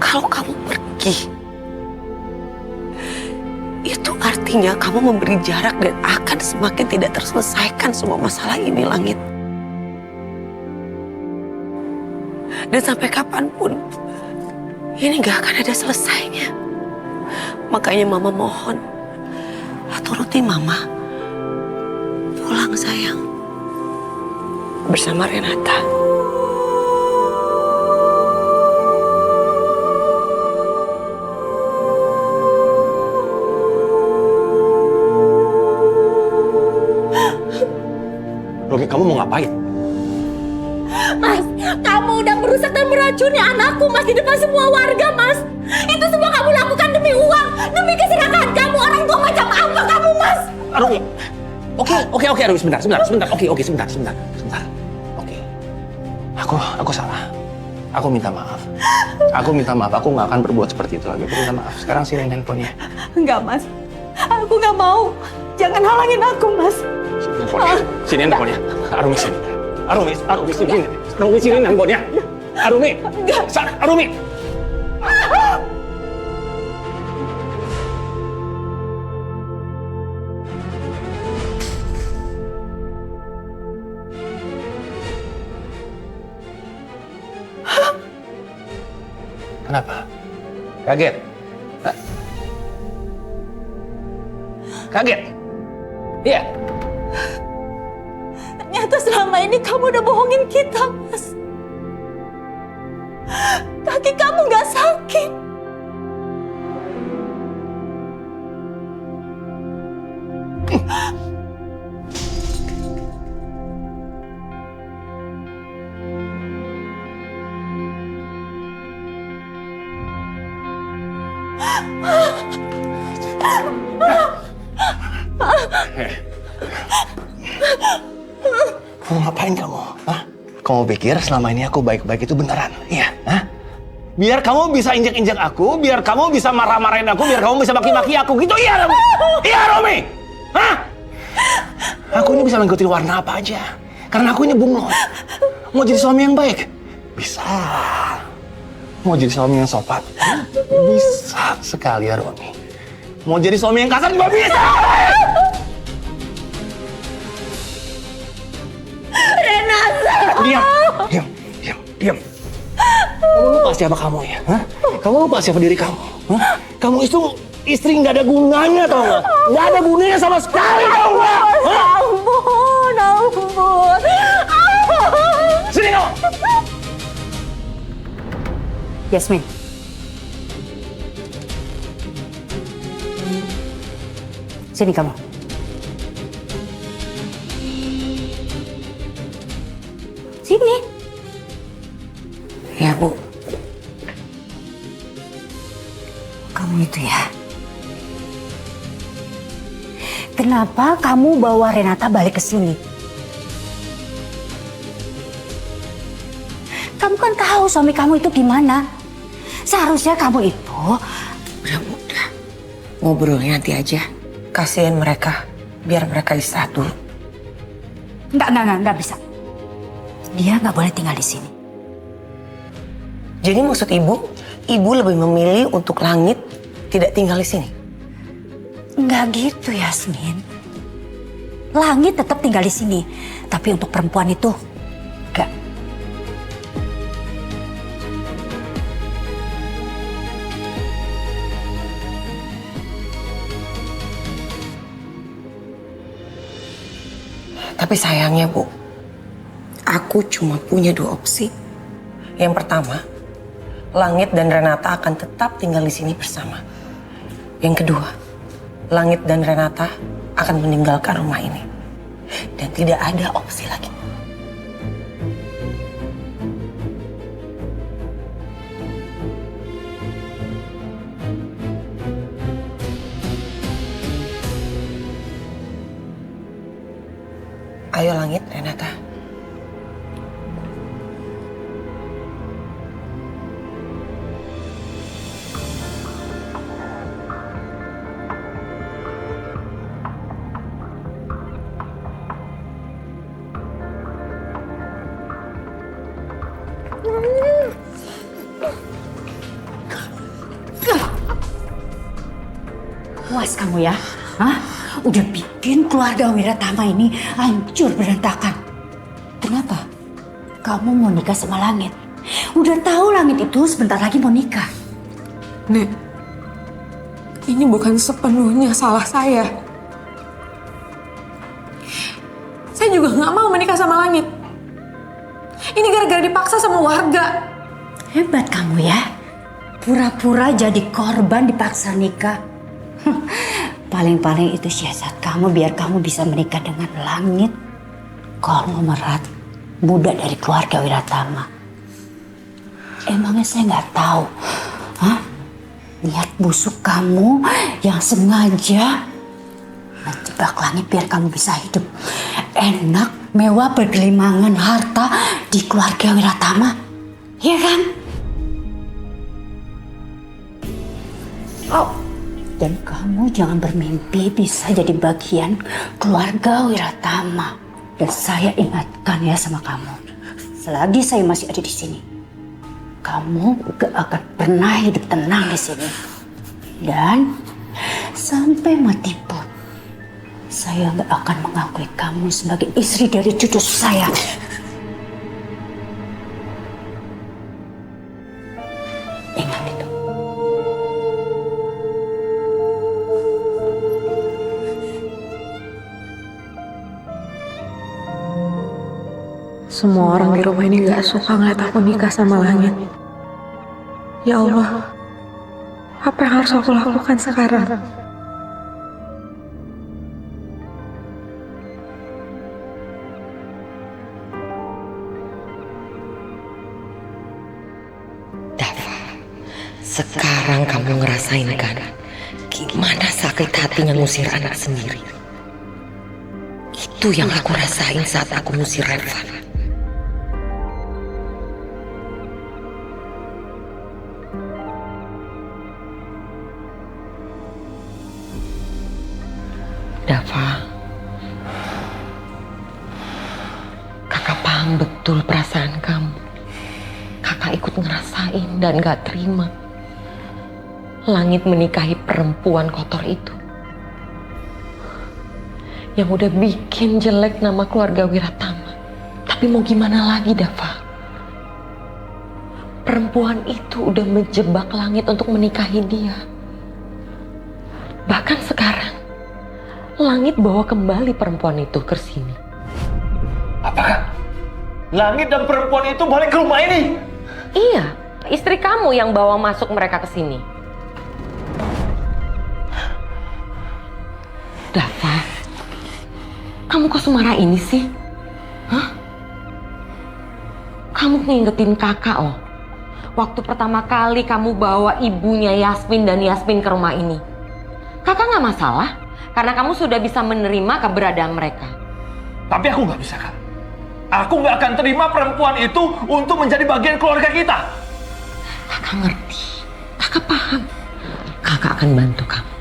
Kalau kamu pergi, itu artinya kamu memberi jarak dan akan semakin tidak terselesaikan semua masalah ini, Langit. Dan sampai kapanpun, ini gak akan ada selesainya. Makanya Mama mohon, turuti Mama. Pulang, sayang. Bersama Renata. Romi, kamu mau ngapain? Mas, kamu udah merusak dan meracuni anakku, Mas, di depan semua warga, Mas. Itu semua kamu lakukan demi uang, demi kesenangan kamu. Arumi. Oke, Arumi, sebentar. Oke, sebentar. Oke. Aku salah. Aku minta maaf. Aku nggak akan berbuat seperti itu lagi. Aku minta maaf. Sekarang sini handphonenya. Enggak, Mas. Aku nggak mau. Jangan halangin aku, Mas. Sini handphonenya. Arumi, sini. Arumi, sini handphonenya. Arumi. Kenapa? Kaget? Hah? Kaget? Iya? Ternyata selama ini kamu udah bohongin kita, Mas. Kaki kamu nggak sakit. Mau ngapain kamu? Hah? Kamu pikir selama ini aku baik-baik itu beneran? Iya? Hah? Biar kamu bisa injek-injek aku, biar kamu bisa marah-marahin aku, biar kamu bisa maki-maki aku gitu, iya Romi? Iya Romi? Hah? Aku ini bisa mengikuti warna apa aja. Karena aku ini bunglon. Mau jadi suami yang baik? Bisa. Mau jadi suami yang sopan? Bisa sekali ya Romi. Mau jadi suami yang kasar juga bisa! Diam. Kamu lupa siapa kamu ya? Hah? Kamu lupa siapa diri kamu? Hah? Kamu itu istri nggak ada gunanya, tau nggak? Nggak ada gunanya sama sekali, tau nggak? Ampun. Sini kamu! Yasmin. Sini kamu. Sini. Ya, Bu. Kamu itu ya. Kenapa kamu bawa Renata balik ke sini? Kamu kan tahu suami kamu itu gimana. Seharusnya kamu itu... Udah. Ngobrolnya nanti aja. Kasihin mereka. Biar mereka istirahat dulu. Enggak bisa. Dia nggak boleh tinggal di sini. Jadi maksud ibu lebih memilih untuk Langit tidak tinggal di sini? Enggak gitu, Yasmin. Langit tetap tinggal di sini. Tapi untuk perempuan itu, enggak. Tapi sayangnya, Bu, aku cuma punya 2 opsi. Yang pertama, Langit dan Renata akan tetap tinggal di sini bersama. Yang kedua, Langit dan Renata akan meninggalkan rumah ini. Dan tidak ada opsi lagi. Ayo Langit, Renata. Puas kamu ya? Hah? Udah bikin keluarga Wiratama ini hancur berantakan. Kenapa? Kamu mau nikah sama Langit. Udah tahu Langit itu sebentar lagi mau nikah. Nek, ini bukan sepenuhnya salah saya. Saya juga nggak mau menikah sama Langit. Ini gara-gara dipaksa sama warga. Hebat kamu ya. Pura-pura jadi korban dipaksa nikah. Paling-paling itu siasat kamu biar kamu bisa menikah dengan Langit, konglomerat muda dari keluarga Wiratama. Emangnya saya nggak tahu, niat busuk kamu yang sengaja menjebak langit biar kamu bisa hidup enak, mewah, bergelimangan harta di keluarga Wiratama. Iya kan? Oh, dan kamu jangan bermimpi bisa jadi bagian keluarga Wiratama. Dan saya ingatkan ya sama kamu, selagi saya masih ada di sini, kamu gak akan pernah hidup tenang di sini. Dan sampai mati pun, saya gak akan mengakui kamu sebagai istri dari cucu saya. Ingat itu. Semua orang di rumah ini gak suka ngeliat aku nikah sama Langit. Ya Allah, apa yang harus aku lakukan sekarang? Dava, sekarang kamu ngerasain kan gimana sakit hatinya ngusir anak sendiri. Itu yang aku rasain saat aku ngusir Reva. Dava, kakak paham betul perasaan kamu. Kakak ikut ngerasain dan gak terima Langit menikahi perempuan kotor itu, yang udah bikin jelek nama keluarga Wiratama. Tapi mau gimana lagi, Dava? Perempuan itu udah menjebak Langit untuk menikahi dia. Bahkan sekarang Langit bawa kembali perempuan itu ke sini. Apakah Langit dan perempuan itu balik ke rumah ini? Iya, istri kamu yang bawa masuk mereka ke sini. Dava, kamu kok semarah ini sih? Hah? Kamu ngingetin kakak loh. Waktu pertama kali kamu bawa ibunya Yasmin dan Yasmin ke rumah ini. Kakak nggak masalah, karena kamu sudah bisa menerima keberadaan mereka. Tapi aku nggak bisa, Kak. Aku nggak akan terima perempuan itu untuk menjadi bagian keluarga kita. Kakak ngerti, kakak paham. Kakak akan bantu kamu,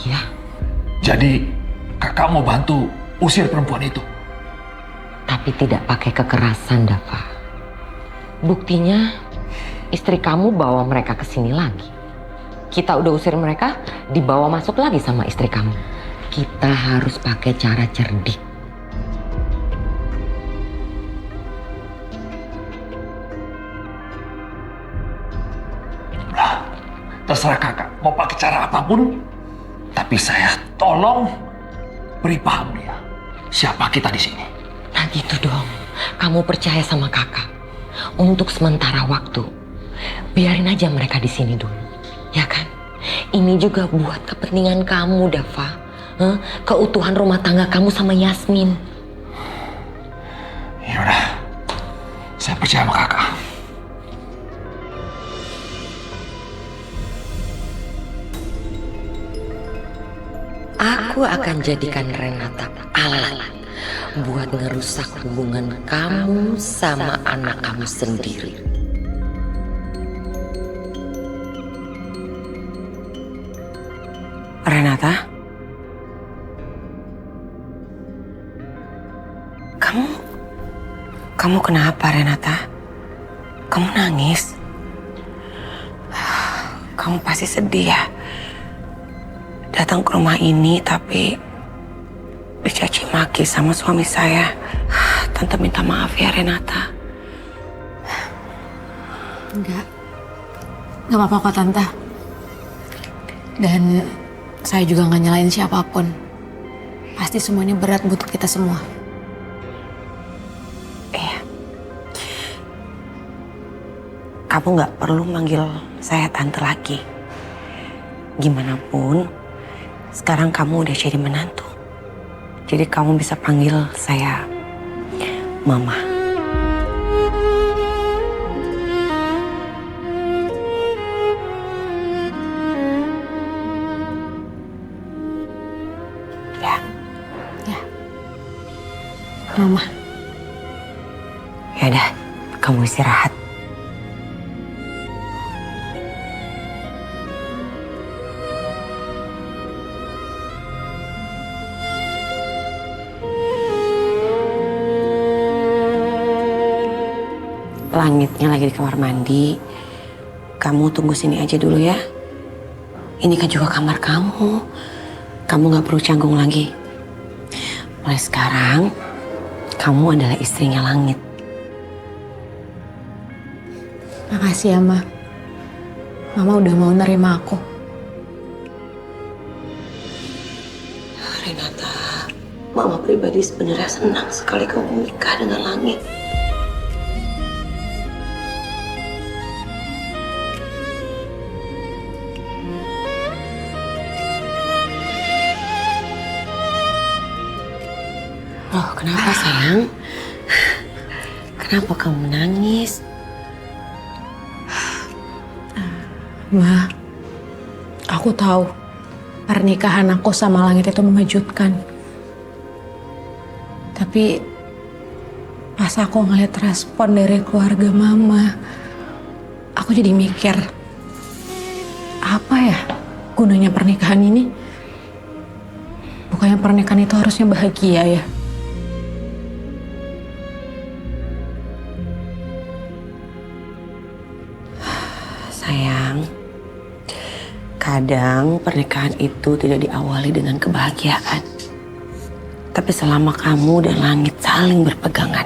ya. Jadi, kakak mau bantu usir perempuan itu? Tapi tidak pakai kekerasan, Dava. Buktinya, istri kamu bawa mereka ke sini lagi. Kita udah usir mereka, dibawa masuk lagi sama istri kamu. Kita harus pakai cara cerdik. Terserah kakak mau pakai cara apapun, tapi saya tolong beri paham dia siapa kita di sini. Nah gitu dong, kamu percaya sama kakak. Untuk sementara waktu, biarin aja mereka di sini dulu, ya kan? Ini juga buat kepentingan kamu, Dava. Keutuhan rumah tangga kamu sama Yasmin. Ya udah, saya percaya sama kakak. Aku akan jadikan Renata alat buat ngerusak hubungan kamu sama anak kamu sendiri. Renata? Kamu kenapa, Renata? Kamu nangis? Kamu pasti sedih ya? Datang ke rumah ini tapi dicaci maki sama suami saya. Tante minta maaf ya, Renata. Enggak apa-apa kok, Tante. Dan saya juga nggak nyalain siapapun. Pasti semuanya berat buat kita semua. Iya. Kamu nggak perlu manggil saya Tante lagi. Gimana pun, sekarang kamu udah jadi menantu. Jadi kamu bisa panggil saya Mama. Ya, Mama. Ya udah, kamu istirahat. Langitnya lagi di kamar mandi. Kamu tunggu sini aja dulu ya. Ini kan juga kamar kamu. Kamu gak perlu canggung lagi. Mulai sekarang, kamu adalah istrinya Langit. Makasih ya, Ma. Mama udah mau nerima aku. Renata, Mama pribadi sebenarnya senang sekali kamu menikah dengan Langit. Loh, kenapa sayang? Kenapa kamu menangis? Ma, aku tahu pernikahan aku sama Langit itu mengejutkan. Tapi pas aku ngeliat respon dari keluarga Mama, aku jadi mikir, apa ya gunanya pernikahan ini? Bukannya pernikahan itu harusnya bahagia ya? Sayang, kadang pernikahan itu tidak diawali dengan kebahagiaan. Tapi selama kamu dan Langit saling berpegangan,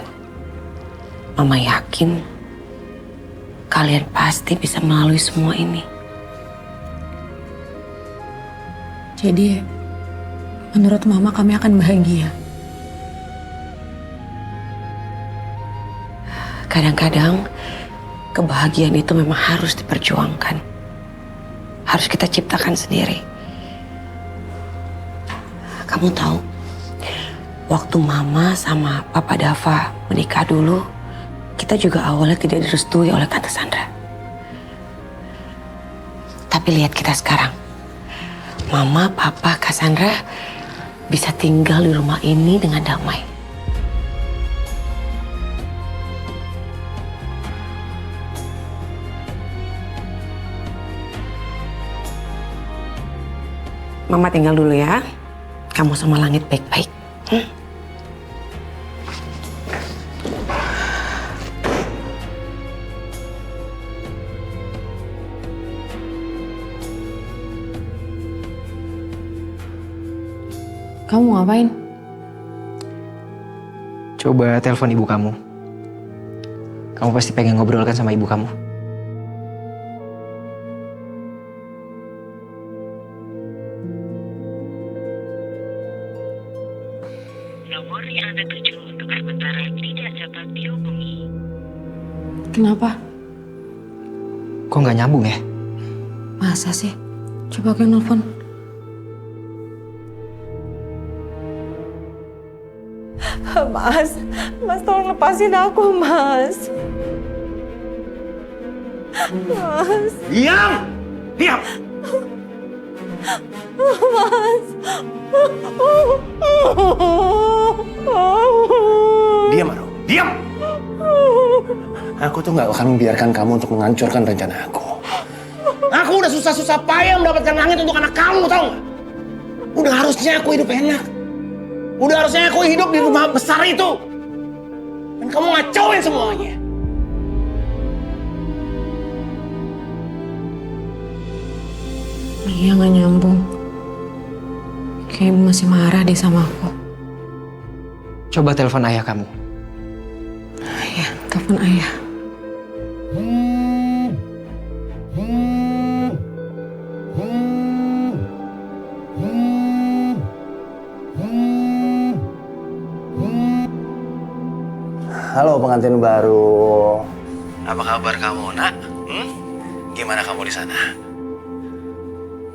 Mama yakin kalian pasti bisa melalui semua ini. Jadi, menurut Mama kami akan bahagia. Kadang-kadang kebahagiaan itu memang harus diperjuangkan. Harus kita ciptakan sendiri. Kamu tahu, waktu Mama sama Papa Dava menikah dulu, kita juga awalnya tidak direstui oleh Tante Sandra. Tapi lihat kita sekarang. Mama, Papa, Cassandra bisa tinggal di rumah ini dengan damai. Mama tinggal dulu ya. Kamu sama Langit baik-baik. Kamu mau ngapain? Coba telepon ibu kamu. Kamu pasti pengen ngobrol kan sama ibu kamu. Nomor yang Anda tuju untuk sementara tidak dapat dihubungi. Kenapa? Kok nggak nyambung ya? Masa sih? Coba aku yang nelfon. Mas tolong lepasin aku, Mas. Mas. Diam! Diam! Mas. Diam, Aru. Diam! Aku tuh gak akan membiarkan kamu untuk menghancurkan rencana aku. Aku udah susah-susah payah mendapatkan Langit untuk anak kamu, tau gak? Udah harusnya aku hidup enak. Udah harusnya aku hidup di rumah besar itu. Dan kamu ngacauin semuanya. Iya, gak nyambung. Kayak ibu masih marah deh sama aku. Coba telepon ayah kamu. Ya, telepon ayah. Halo pengantin baru. Apa kabar kamu, Nak? Gimana kamu di sana?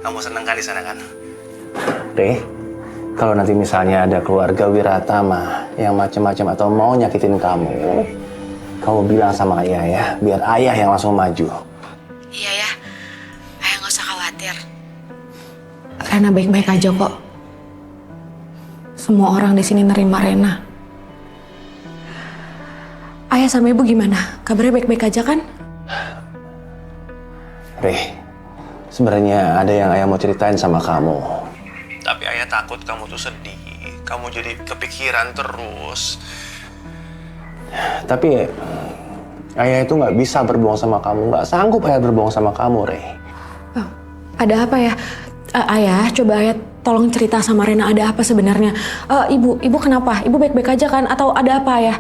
Kamu seneng kan di sana kan? Re, kalau nanti misalnya ada keluarga Wiratama yang macam-macam atau mau nyakitin kamu bilang sama ayah ya, biar ayah yang langsung maju. Iya ya, ayah gak usah khawatir. Rena baik-baik aja kok. Semua orang di sini nerima Rena. Ayah sama ibu gimana? Kabarnya baik-baik aja kan? Reh, sebenarnya ada yang ayah mau ceritain sama kamu. Tapi ayah takut kamu tuh sedih, kamu jadi kepikiran terus. Tapi ayah itu nggak bisa berbohong sama kamu, nggak sanggup ayah berbohong sama kamu, Reh. Oh, ada apa ya? Ayah, coba ayah tolong cerita sama Rena ada apa sebenarnya. Ibu kenapa? Ibu baik-baik aja kan? Atau ada apa ya?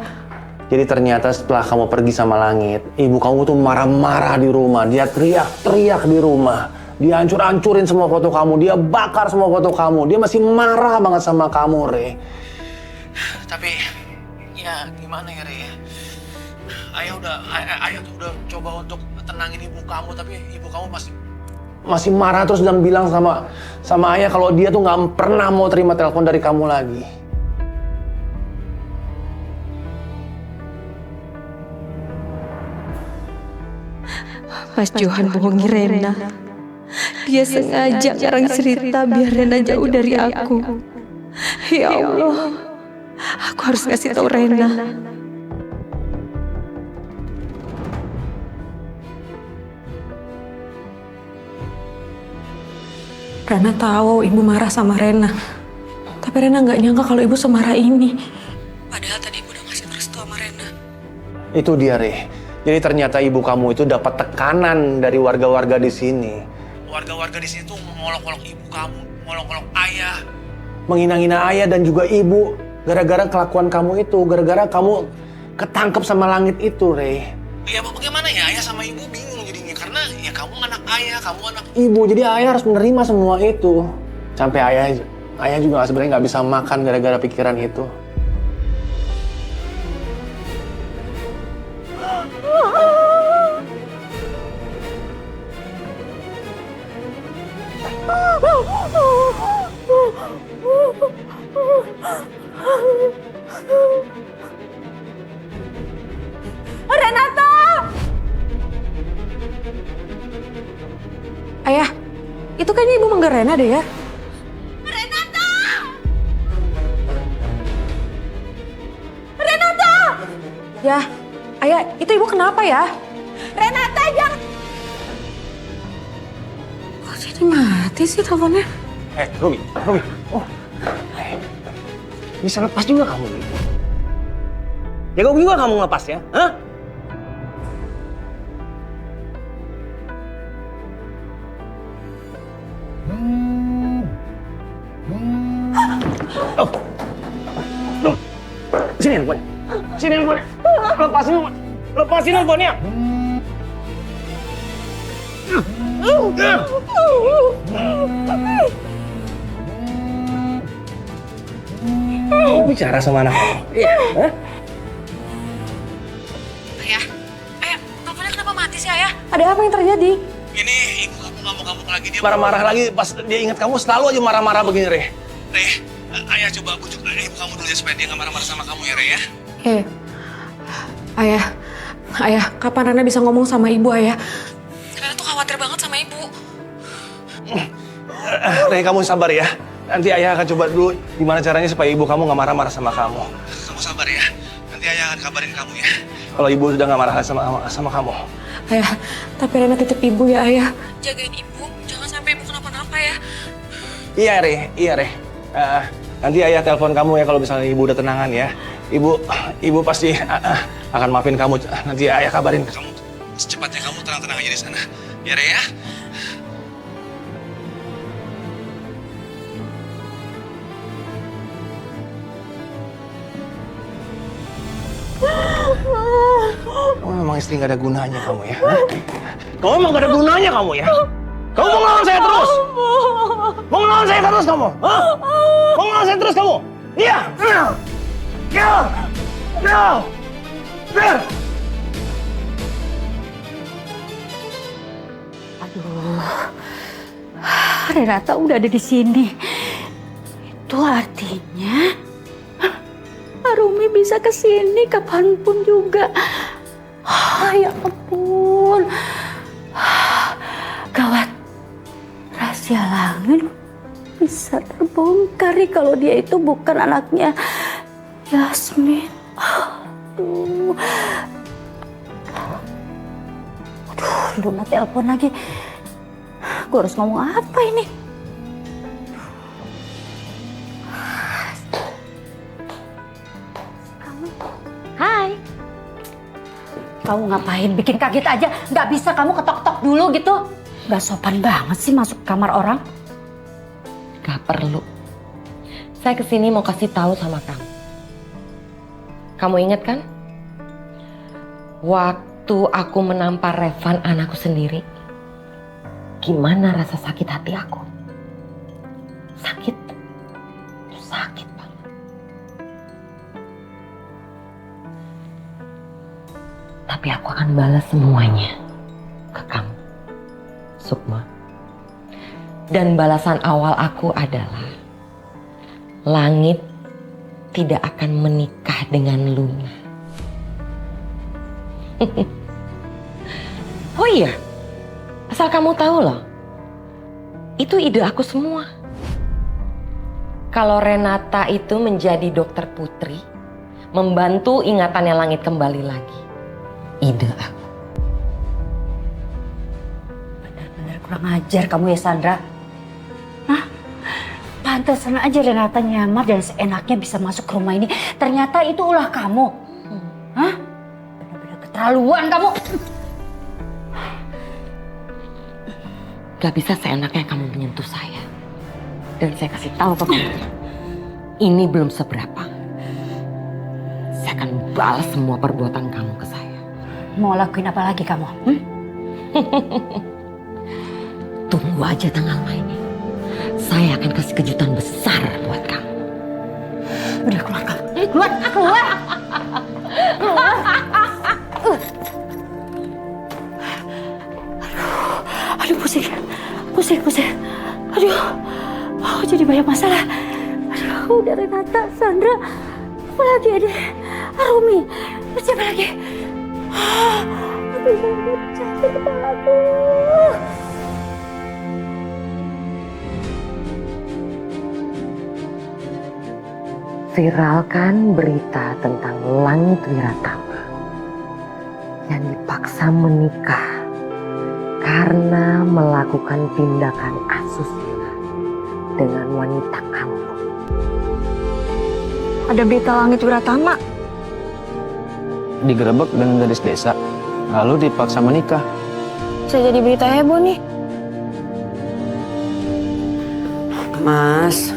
Jadi ternyata setelah kamu pergi sama Langit, ibu kamu tuh marah-marah di rumah, dia teriak-teriak di rumah. Dia hancur-hancurin semua foto kamu, dia bakar semua foto kamu, dia masih marah banget sama kamu, Re. Tapi, ya gimana ya, Re? Ayah tuh udah coba untuk tenangin ibu kamu, tapi ibu kamu masih marah terus dan bilang sama ayah kalau dia tuh nggak pernah mau terima telepon dari kamu lagi. Mas Johan bohongi Rena. Dia sengaja ngarang cerita biar Rena jauh dari aku. Ya Allah, aku harus kasih tahu Rena. Rena tahu ibu marah sama Rena. Tapi Rena nggak nyangka kalau ibu semarah ini. Padahal tadi ibu udah ngasih restu sama Rena. Itu dia, Re. Jadi ternyata ibu kamu itu dapat tekanan dari warga-warga di sini. Warga-warga di sini tuh mengolok-olok ibu kamu, mengolok-olok ayah, menghina-hina ayah dan juga ibu. Gara-gara kelakuan kamu itu, gara-gara kamu ketangkep sama Langit itu, Re. Ya bagaimana ya, ayah sama ibu bingung jadinya. Karena ya kamu anak ayah, kamu anak ibu. Jadi ayah harus menerima semua itu. Sampai ayah juga sebenarnya nggak bisa makan gara-gara pikiran itu. Renata! Ayah, itu kayaknya ibu manggil Rena deh ya. Renata! Renata! Ya, ayah, itu ibu kenapa ya? Renata, jangan! Kok jadi mati sih teleponnya? Rumi. Oh. Bisa lepas juga kamu. Jago juga kamu ngepas ya? Hah? Oh. Sini handphone. Sini handphone. Lepasin handphonenya. Kamu bicara sama anak kamu? Iya. Hah? Ayah, teleponnya kenapa mati sih ayah? Ada apa yang terjadi? Ini ibu kamu ngamuk-ngamuk lagi, dia marah-marah lagi. Pas dia ingat kamu selalu aja marah-marah begini, Re. Re, ayah coba bujuk ibu kamu dulu ya supaya dia nggak marah-marah sama kamu ya, Re ya. Ayah, kapan Rena bisa ngomong sama ibu, ayah? Rena tuh khawatir banget sama ibu. Re, kamu sabar ya. Nanti ayah akan coba dulu gimana caranya supaya ibu kamu nggak marah-marah sama kamu. Kamu sabar ya. Nanti ayah akan kabarin kamu ya. Kalau ibu sudah nggak marah sama kamu. Ayah, tapi Rena titip ibu ya, ayah. Jagain ibu, jangan sampai ibu kenapa-napa ya. Iya, Re. Nanti ayah telepon kamu ya kalau misalnya ibu udah tenangan ya. Ibu pasti akan maafin kamu. Nanti ayah kabarin kamu. Secepatnya kamu tenang-tenang aja di sana. Ya, Re ya. Kamu memang istri gak ada gunanya kamu ya? Hah? Kamu memang gak ada gunanya kamu ya? Kamu mau ngelawan saya terus? Mau ngelawan saya terus kamu? Hah? Mau ngelawan saya terus kamu? Iya! Aduh, Renata udah ada di sini. Itu artinya Rumi bisa ke sini kapanpun juga. Ya ampun. Gawat. Rahasia Langit bisa terbongkar nih kalau dia itu bukan anaknya Yasmin. Aduh, Luna telepon lagi. Gue harus ngomong apa ini? Hai. Kamu ngapain? Bikin kaget aja. Nggak bisa kamu ketok-ketok dulu gitu? Nggak sopan banget sih masuk kamar orang. Gak perlu. Saya kesini mau kasih tahu sama kamu. Kamu ingat kan? Waktu aku menampar Revan anakku sendiri, gimana rasa sakit hati aku? Sakit. Sakit banget. Tapi aku akan balas semuanya ke kamu, Sukma. Dan balasan awal aku adalah Langit tidak akan menikah dengan Luna. Oh iya, asal kamu tahu loh, itu ide aku semua. Kalau Renata itu menjadi dokter putri, membantu ingatannya Langit kembali lagi, ide aku. Benar-benar kurang ajar kamu ya Sandra. Hah? Pantesan aja Renata nyamar dan seenaknya bisa masuk ke rumah ini. Ternyata itu ulah kamu. Hah? Benar-benar keterlaluan kamu. Gak bisa seenaknya kamu menyentuh saya. Dan saya kasih tahu ke kamu, ini belum seberapa. Saya akan balas semua perbuatan kamu ke saya. Mau lakuin apa lagi kamu? Tunggu aja tanggal mainnya. Saya akan kasih kejutan besar buat kamu. Udah keluar kamu. Keluar, keluar. Keluar. Aduh, pusing. Pusing. Aduh, jadi banyak masalah. Aduh, udah Renata, Sandra. Apa lagi ada? Arumi. Siapa lagi? Aduh, sakit kepalaku. Viralkan berita tentang Langit Wiratama yang dipaksa menikah karena melakukan tindakan asusila dengan wanita kampung. Ada berita Langit Wiratama. Digerebek dengan gadis desa, lalu dipaksa menikah. Bisa jadi berita heboh nih. Mas,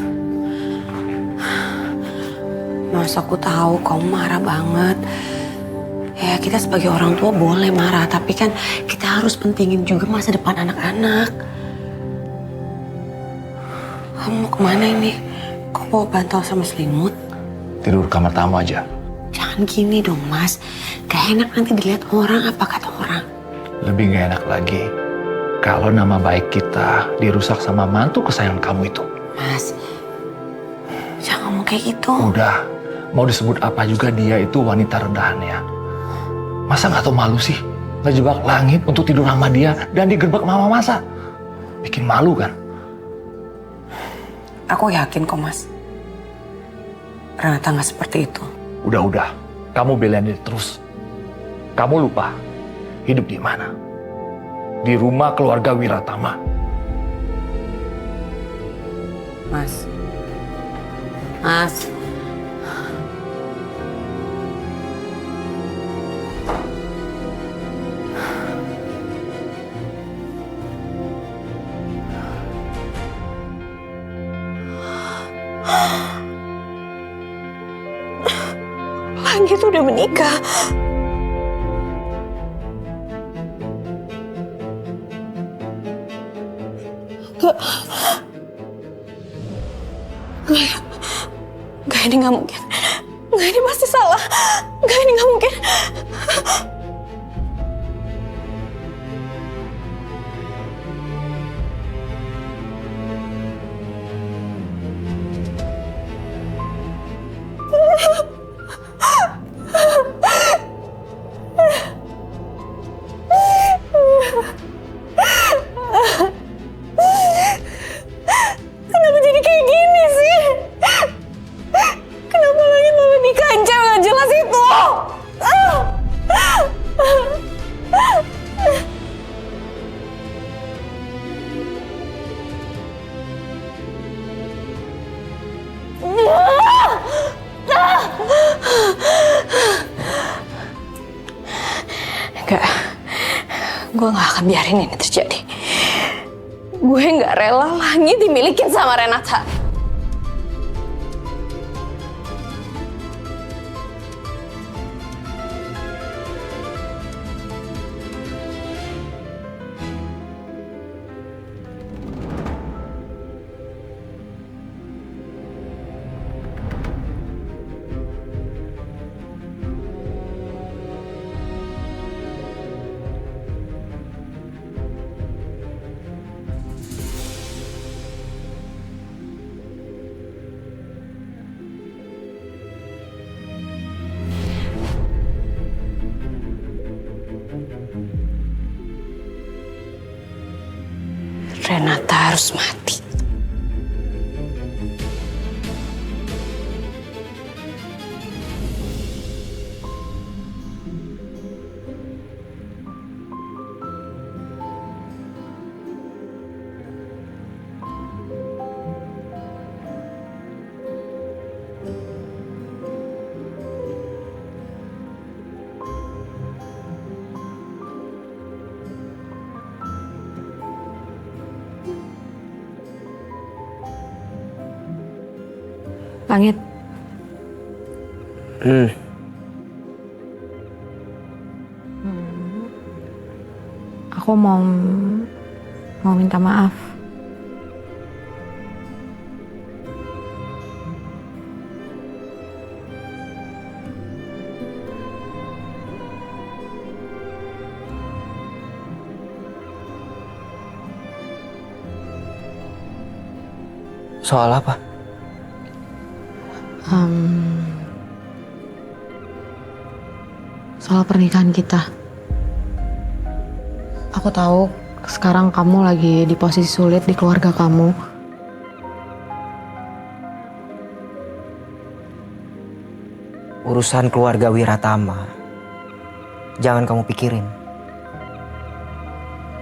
aku tahu kamu marah banget. Ya kita sebagai orang tua boleh marah, tapi kan kita harus pentingin juga masa depan anak-anak. Kamu mau kemana ini? Kok bawa bantal sama selimut? Tidur kamar tamu aja. Jangan gini dong Mas, gak enak nanti dilihat orang, apa kata orang. Lebih gak enak lagi kalau nama baik kita dirusak sama mantu kesayangan kamu itu. Mas, jangan ngomong kayak gitu. Udah, mau disebut apa juga dia itu wanita rendahannya. Masa gak tau malu sih? Ngejebak Langit untuk tidur sama dia dan digerebek mama masa? Bikin malu kan? Aku yakin kok Mas, Renata gak seperti itu. Udah, kamu belain dia terus. Kamu lupa hidup di mana? Di rumah keluarga Wiratama. Mas. Langit udah menikah. Gak, ini gak mungkin. Gak, ini pasti salah. Gak, ini gak mungkin. Kenapa jadi kayak gini sih? Kenapa lagi malah nikah cewek gak jelas itu? Gue gak akan biarin ini terjadi. Gue gak rela Langit dimilikin sama Renata. Renata harus mati. Langit. Aku mau minta maaf. Soal apa? Soal pernikahan kita. Aku tahu sekarang kamu lagi di posisi sulit di keluarga kamu. Urusan keluarga Wiratama, jangan kamu pikirin.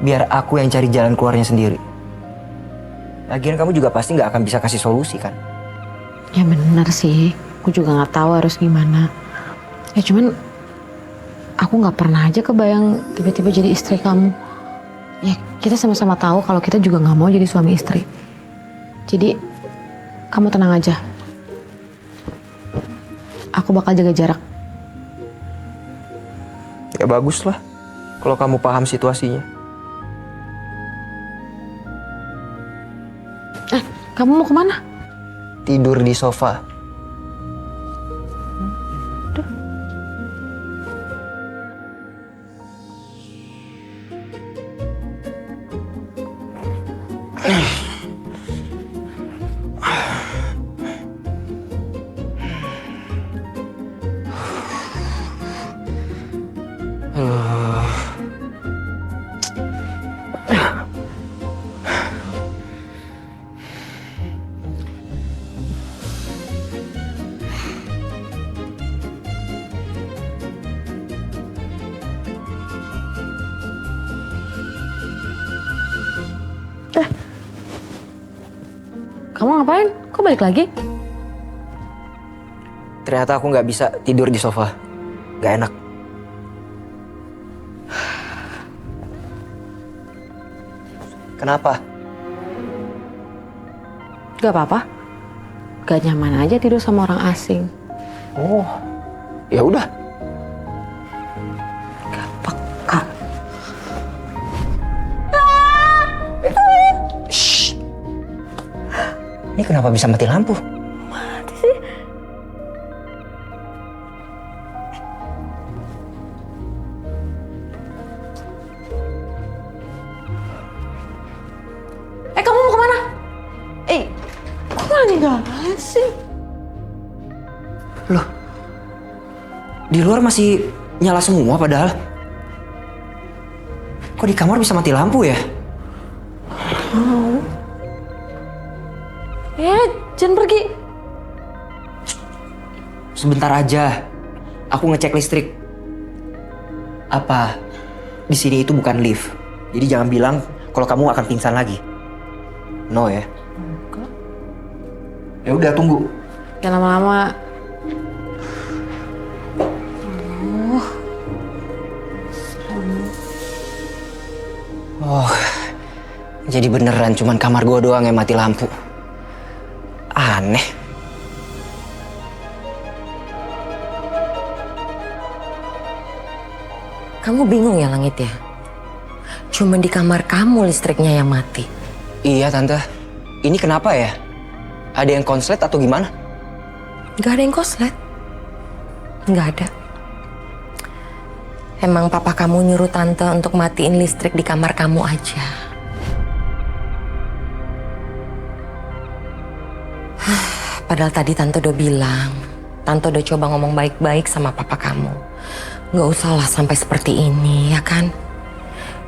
Biar aku yang cari jalan keluarnya sendiri. Lagian kamu juga pasti nggak akan bisa kasih solusi kan? Ya benar sih, aku juga nggak tahu harus gimana. Ya cuman aku nggak pernah aja kebayang tiba-tiba jadi istri kamu. Ya kita sama-sama tahu kalau kita juga nggak mau jadi suami istri. Jadi kamu tenang aja. Aku bakal jaga jarak. Ya bagus lah, kalau kamu paham situasinya. Kamu mau kemana? Tidur di sofa. Kamu ngapain? Kok balik lagi? Ternyata aku nggak bisa tidur di sofa. Gak enak. Kenapa? Gak apa-apa. Gak nyaman aja tidur sama orang asing. Oh, ya udah. Gak peka. Shh. Ini kenapa bisa mati lampu? Mati sih. Kamu mau kemana? Kok gak nyalain sih? Loh, di luar masih nyala semua padahal. Kok di kamar bisa mati lampu ya? Mau. Jangan pergi. Sebentar aja. Aku ngecek listrik. Apa? Di sini itu bukan lift. Jadi jangan bilang kalau kamu akan pingsan lagi. No ya? Enggak. Ya udah tunggu. Jangan lama-lama. Oh, jadi beneran cuman kamar gua doang yang mati lampu. Aneh. Kamu bingung ya Langit ya? Cuman di kamar kamu listriknya yang mati. Iya Tante, ini kenapa ya? Ada yang konslet atau gimana? Gak ada yang konslet. Gak ada. Emang papa kamu nyuruh Tante untuk matiin listrik di kamar kamu aja. Padahal tadi Tante udah bilang, Tante udah coba ngomong baik-baik sama papa kamu. Gak usahlah sampai seperti ini, ya kan?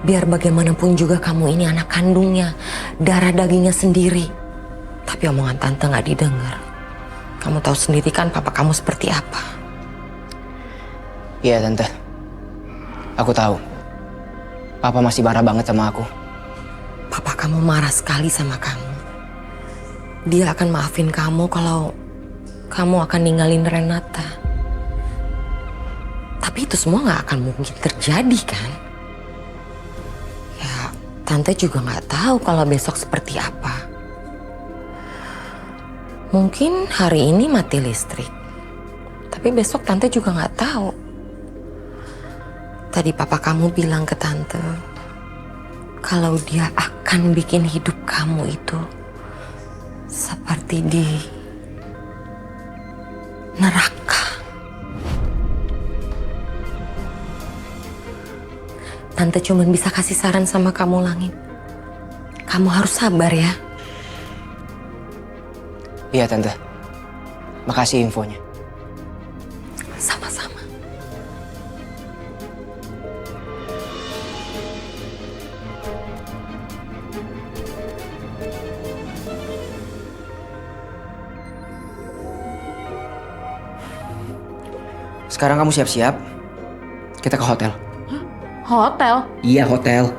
Biar bagaimanapun juga kamu ini anak kandungnya, darah dagingnya sendiri. Tapi omongan Tante gak didengar. Kamu tahu sendiri kan papa kamu seperti apa. Iya Tante, aku tahu. Papa masih marah banget sama aku. Papa kamu marah sekali sama kamu. Dia akan maafin kamu kalau kamu akan ninggalin Renata. Tapi itu semua gak akan mungkin terjadi kan? Ya, Tante juga gak tahu kalau besok seperti apa. Mungkin hari ini mati listrik. Tapi besok Tante juga gak tahu. Tadi papa kamu bilang ke Tante, kalau dia akan bikin hidup kamu itu seperti di neraka. Tante cuma bisa kasih saran sama kamu, Langit. Kamu harus sabar ya. Iya Tante, makasih infonya. Sama-sama. Sekarang kamu siap-siap, kita ke hotel. Hotel? Iya hotel.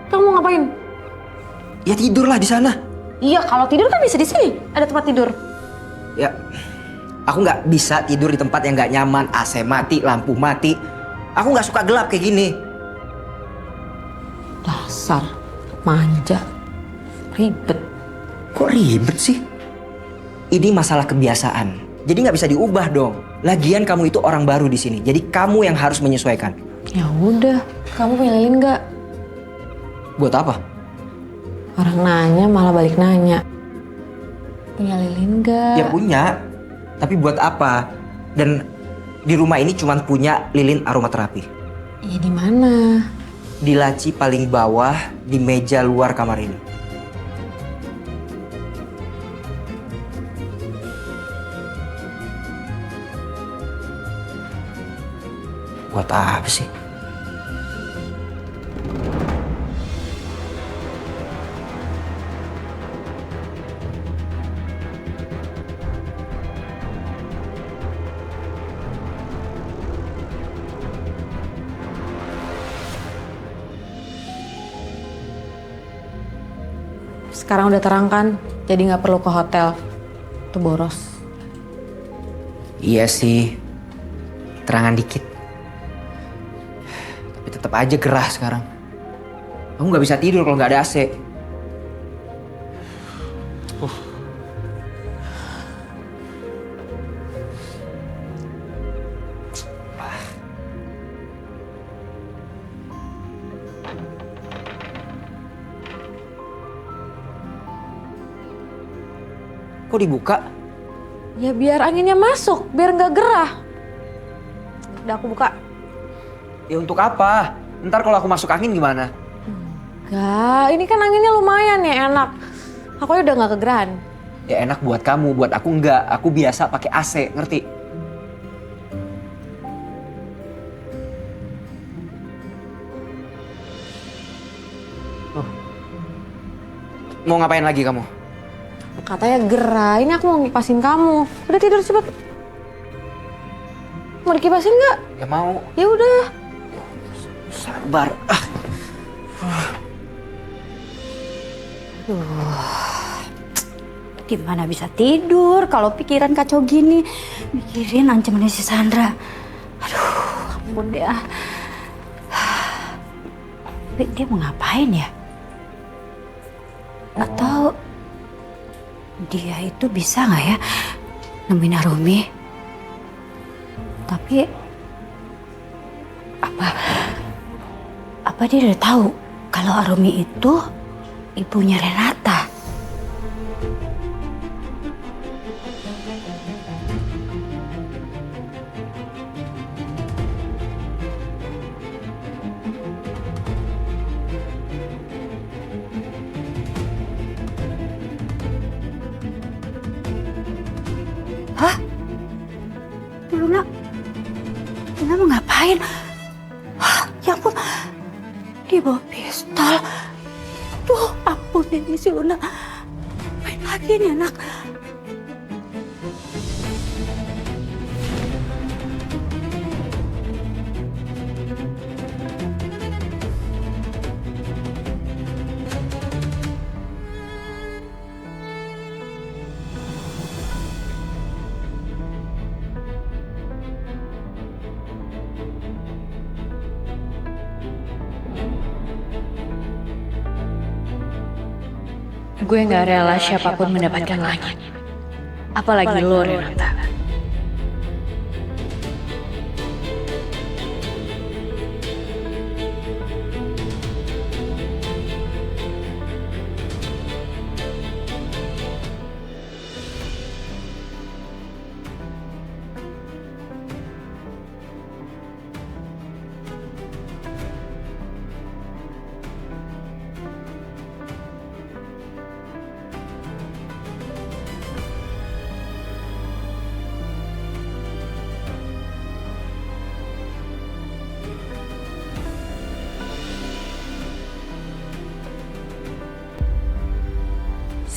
Kamu mau ngapain? Ya tidurlah di sana. Iya, kalau tidur kan bisa di sini. Ada tempat tidur. Ya, aku nggak bisa tidur di tempat yang nggak nyaman, AC mati, lampu mati. Aku nggak suka gelap kayak gini. Dasar manja, ribet. Kok ribet sih? Ini masalah kebiasaan. Jadi nggak bisa diubah dong. Lagian kamu itu orang baru di sini. Jadi kamu yang harus menyesuaikan. Ya udah, kamu punya lilin nggak? Buat apa? Orang nanya malah balik nanya. Punya lilin nggak? Ya punya. Tapi buat apa? Dan di rumah ini cuma punya lilin aromaterapi. Iya di mana? Di laci paling bawah di meja luar kamar ini. Buat apa sih? Sekarang udah terang kan, jadi nggak perlu ke hotel. Itu boros. Iya sih, terangan dikit. Tapi tetap aja gerah sekarang. Aku nggak bisa tidur kalau nggak ada AC. Kok dibuka? Ya biar anginnya masuk, biar nggak gerah. Udah aku buka. Ya untuk apa? Ntar kalau aku masuk angin gimana? Enggak, ini kan anginnya lumayan ya, enak. Aku udah nggak kegerahan. Ya enak buat kamu, buat aku enggak. Aku biasa pakai AC, ngerti? Mau ngapain lagi kamu? Katanya gerah, ini aku mau ngipasin kamu. Udah tidur cepet. Mau dikipasin nggak? Ya mau. Ya udah. Sabar. Gimana bisa tidur kalau pikiran kacau gini? Mikirin ancamannya si Sandra. Aduh, ampun deh ah. Tapi dia mau ngapain ya? Atau dia itu bisa nggak ya nemuin Arumi? Tapi apa dia udah tahu kalau Arumi itu ibunya Renata? Hah? Luna mau ngapain? Hah, ya ampun, dia bawa pistol. Duh, ampun ini si Luna. Main lagi nih anak. Gue gak rela siapapun mendapatkan langit. Apalagi lo, Renata.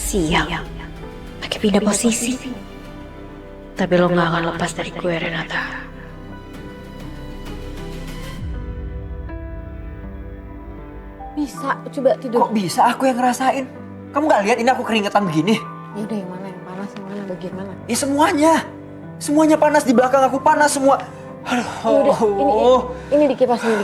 Sial, pakai pindah posisi. Tapi lo gak akan lepas dari gue, Renata. Bisa, coba tidur. Kok bisa aku yang ngerasain? Kamu gak lihat ini aku keringetan begini? Ya udah, yang mana yang panas, yang mana bagian mana? Ya semuanya. Semuanya panas, di belakang aku panas semua. Aduh. Ya udah, ini dikipasin.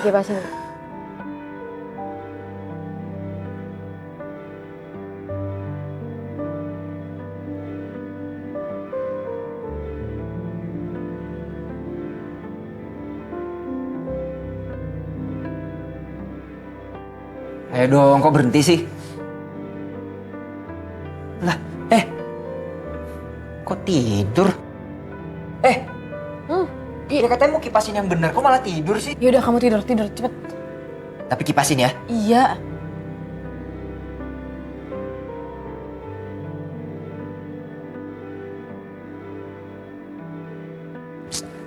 Ayo dong, kok berhenti sih? Lah, kok tidur? Ya katanya mau kipasin yang benar, kok malah tidur sih? Ya udah, kamu tidur, cepet. Tapi kipasin ya. Iya.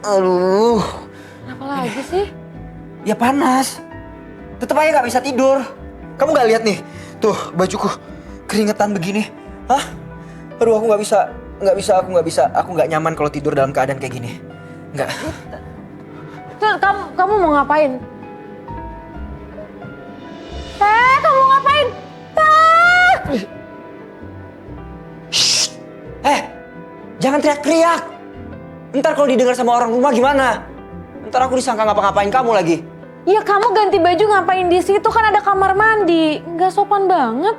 Aduh. Kenapa lagi sih? Ya panas. Tetep aja gak bisa tidur. Kamu gak lihat nih? Tuh, bajuku keringetan begini. Hah? Aduh, aku gak bisa. Aku gak nyaman kalau tidur dalam keadaan kayak gini. Nggak. Tuh, kamu mau ngapain? Kamu ngapain? Shh. Jangan teriak-teriak. Ntar kalau didengar sama orang rumah gimana? Ntar aku disangka ngapa-ngapain kamu lagi. Ya kamu ganti baju ngapain di situ, kan ada kamar mandi. Nggak sopan banget.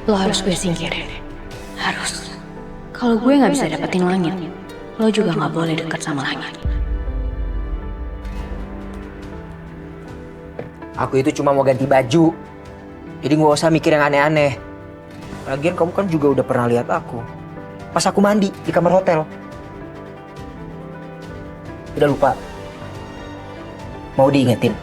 Lo harus gue singkirin. Harus. Kalau gue gak bisa dapetin langit, lo juga gak boleh deket sama langit. Aku itu cuma mau ganti baju. Jadi gak usah mikir yang aneh-aneh. Lagian kamu kan juga udah pernah lihat aku. Pas aku mandi di kamar hotel. Udah lupa? Mau diingetin?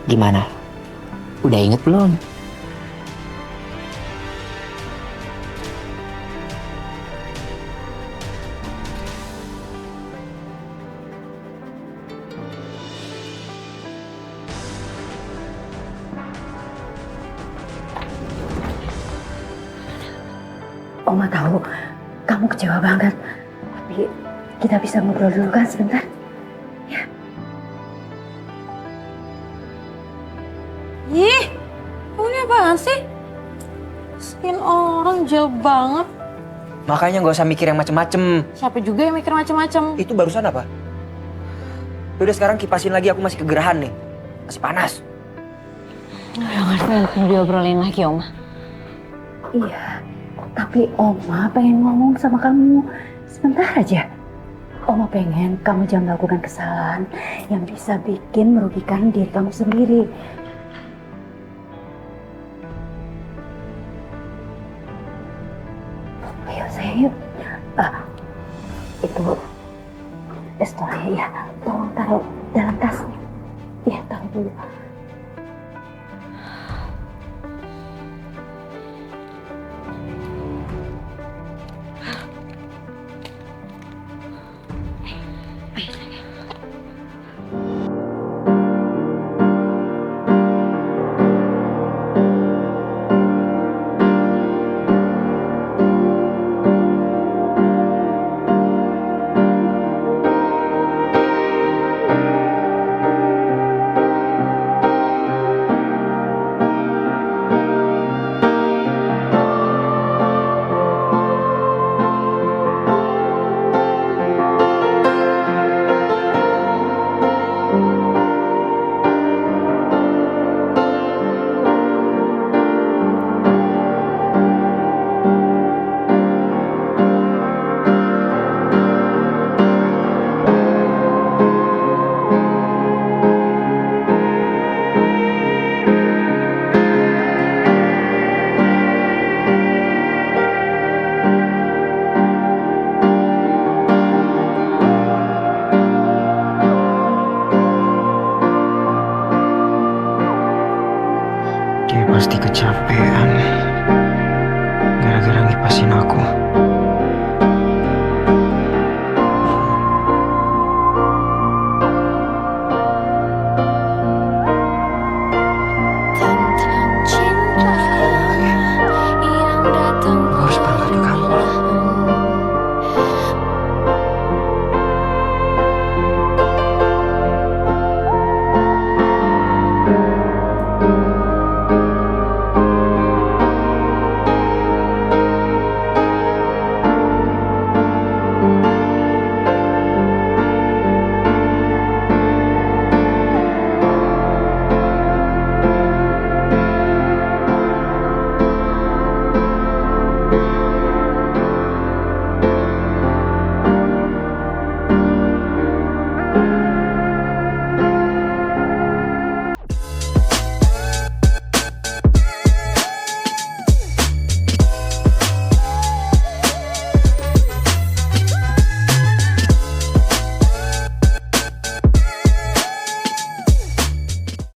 Gimana? Udah inget belum? Oma tahu kamu kecewa banget. Tapi kita bisa ngobrol dulu kan sebentar? Ya. Ih, kamu ini apaan sih? Skin orang jauh banget. Makanya nggak usah mikir yang macem-macem. Siapa juga yang mikir macam-macam? Itu barusan apa? Udah sekarang kipasin lagi, aku masih kegerahan nih. Masih panas. Udah nggak perlu diobrolin lagi, Oma. Iya, tapi Oma pengen ngomong sama kamu sebentar aja. Oma pengen kamu jangan melakukan kesalahan yang bisa bikin merugikan diri kamu sendiri. Ayo sayang yuk. Itu pistolnya ya, tolong taruh dalam tasnya. Iya, taruh dulu. Dia pasti kecapean gara-gara ngipasin aku.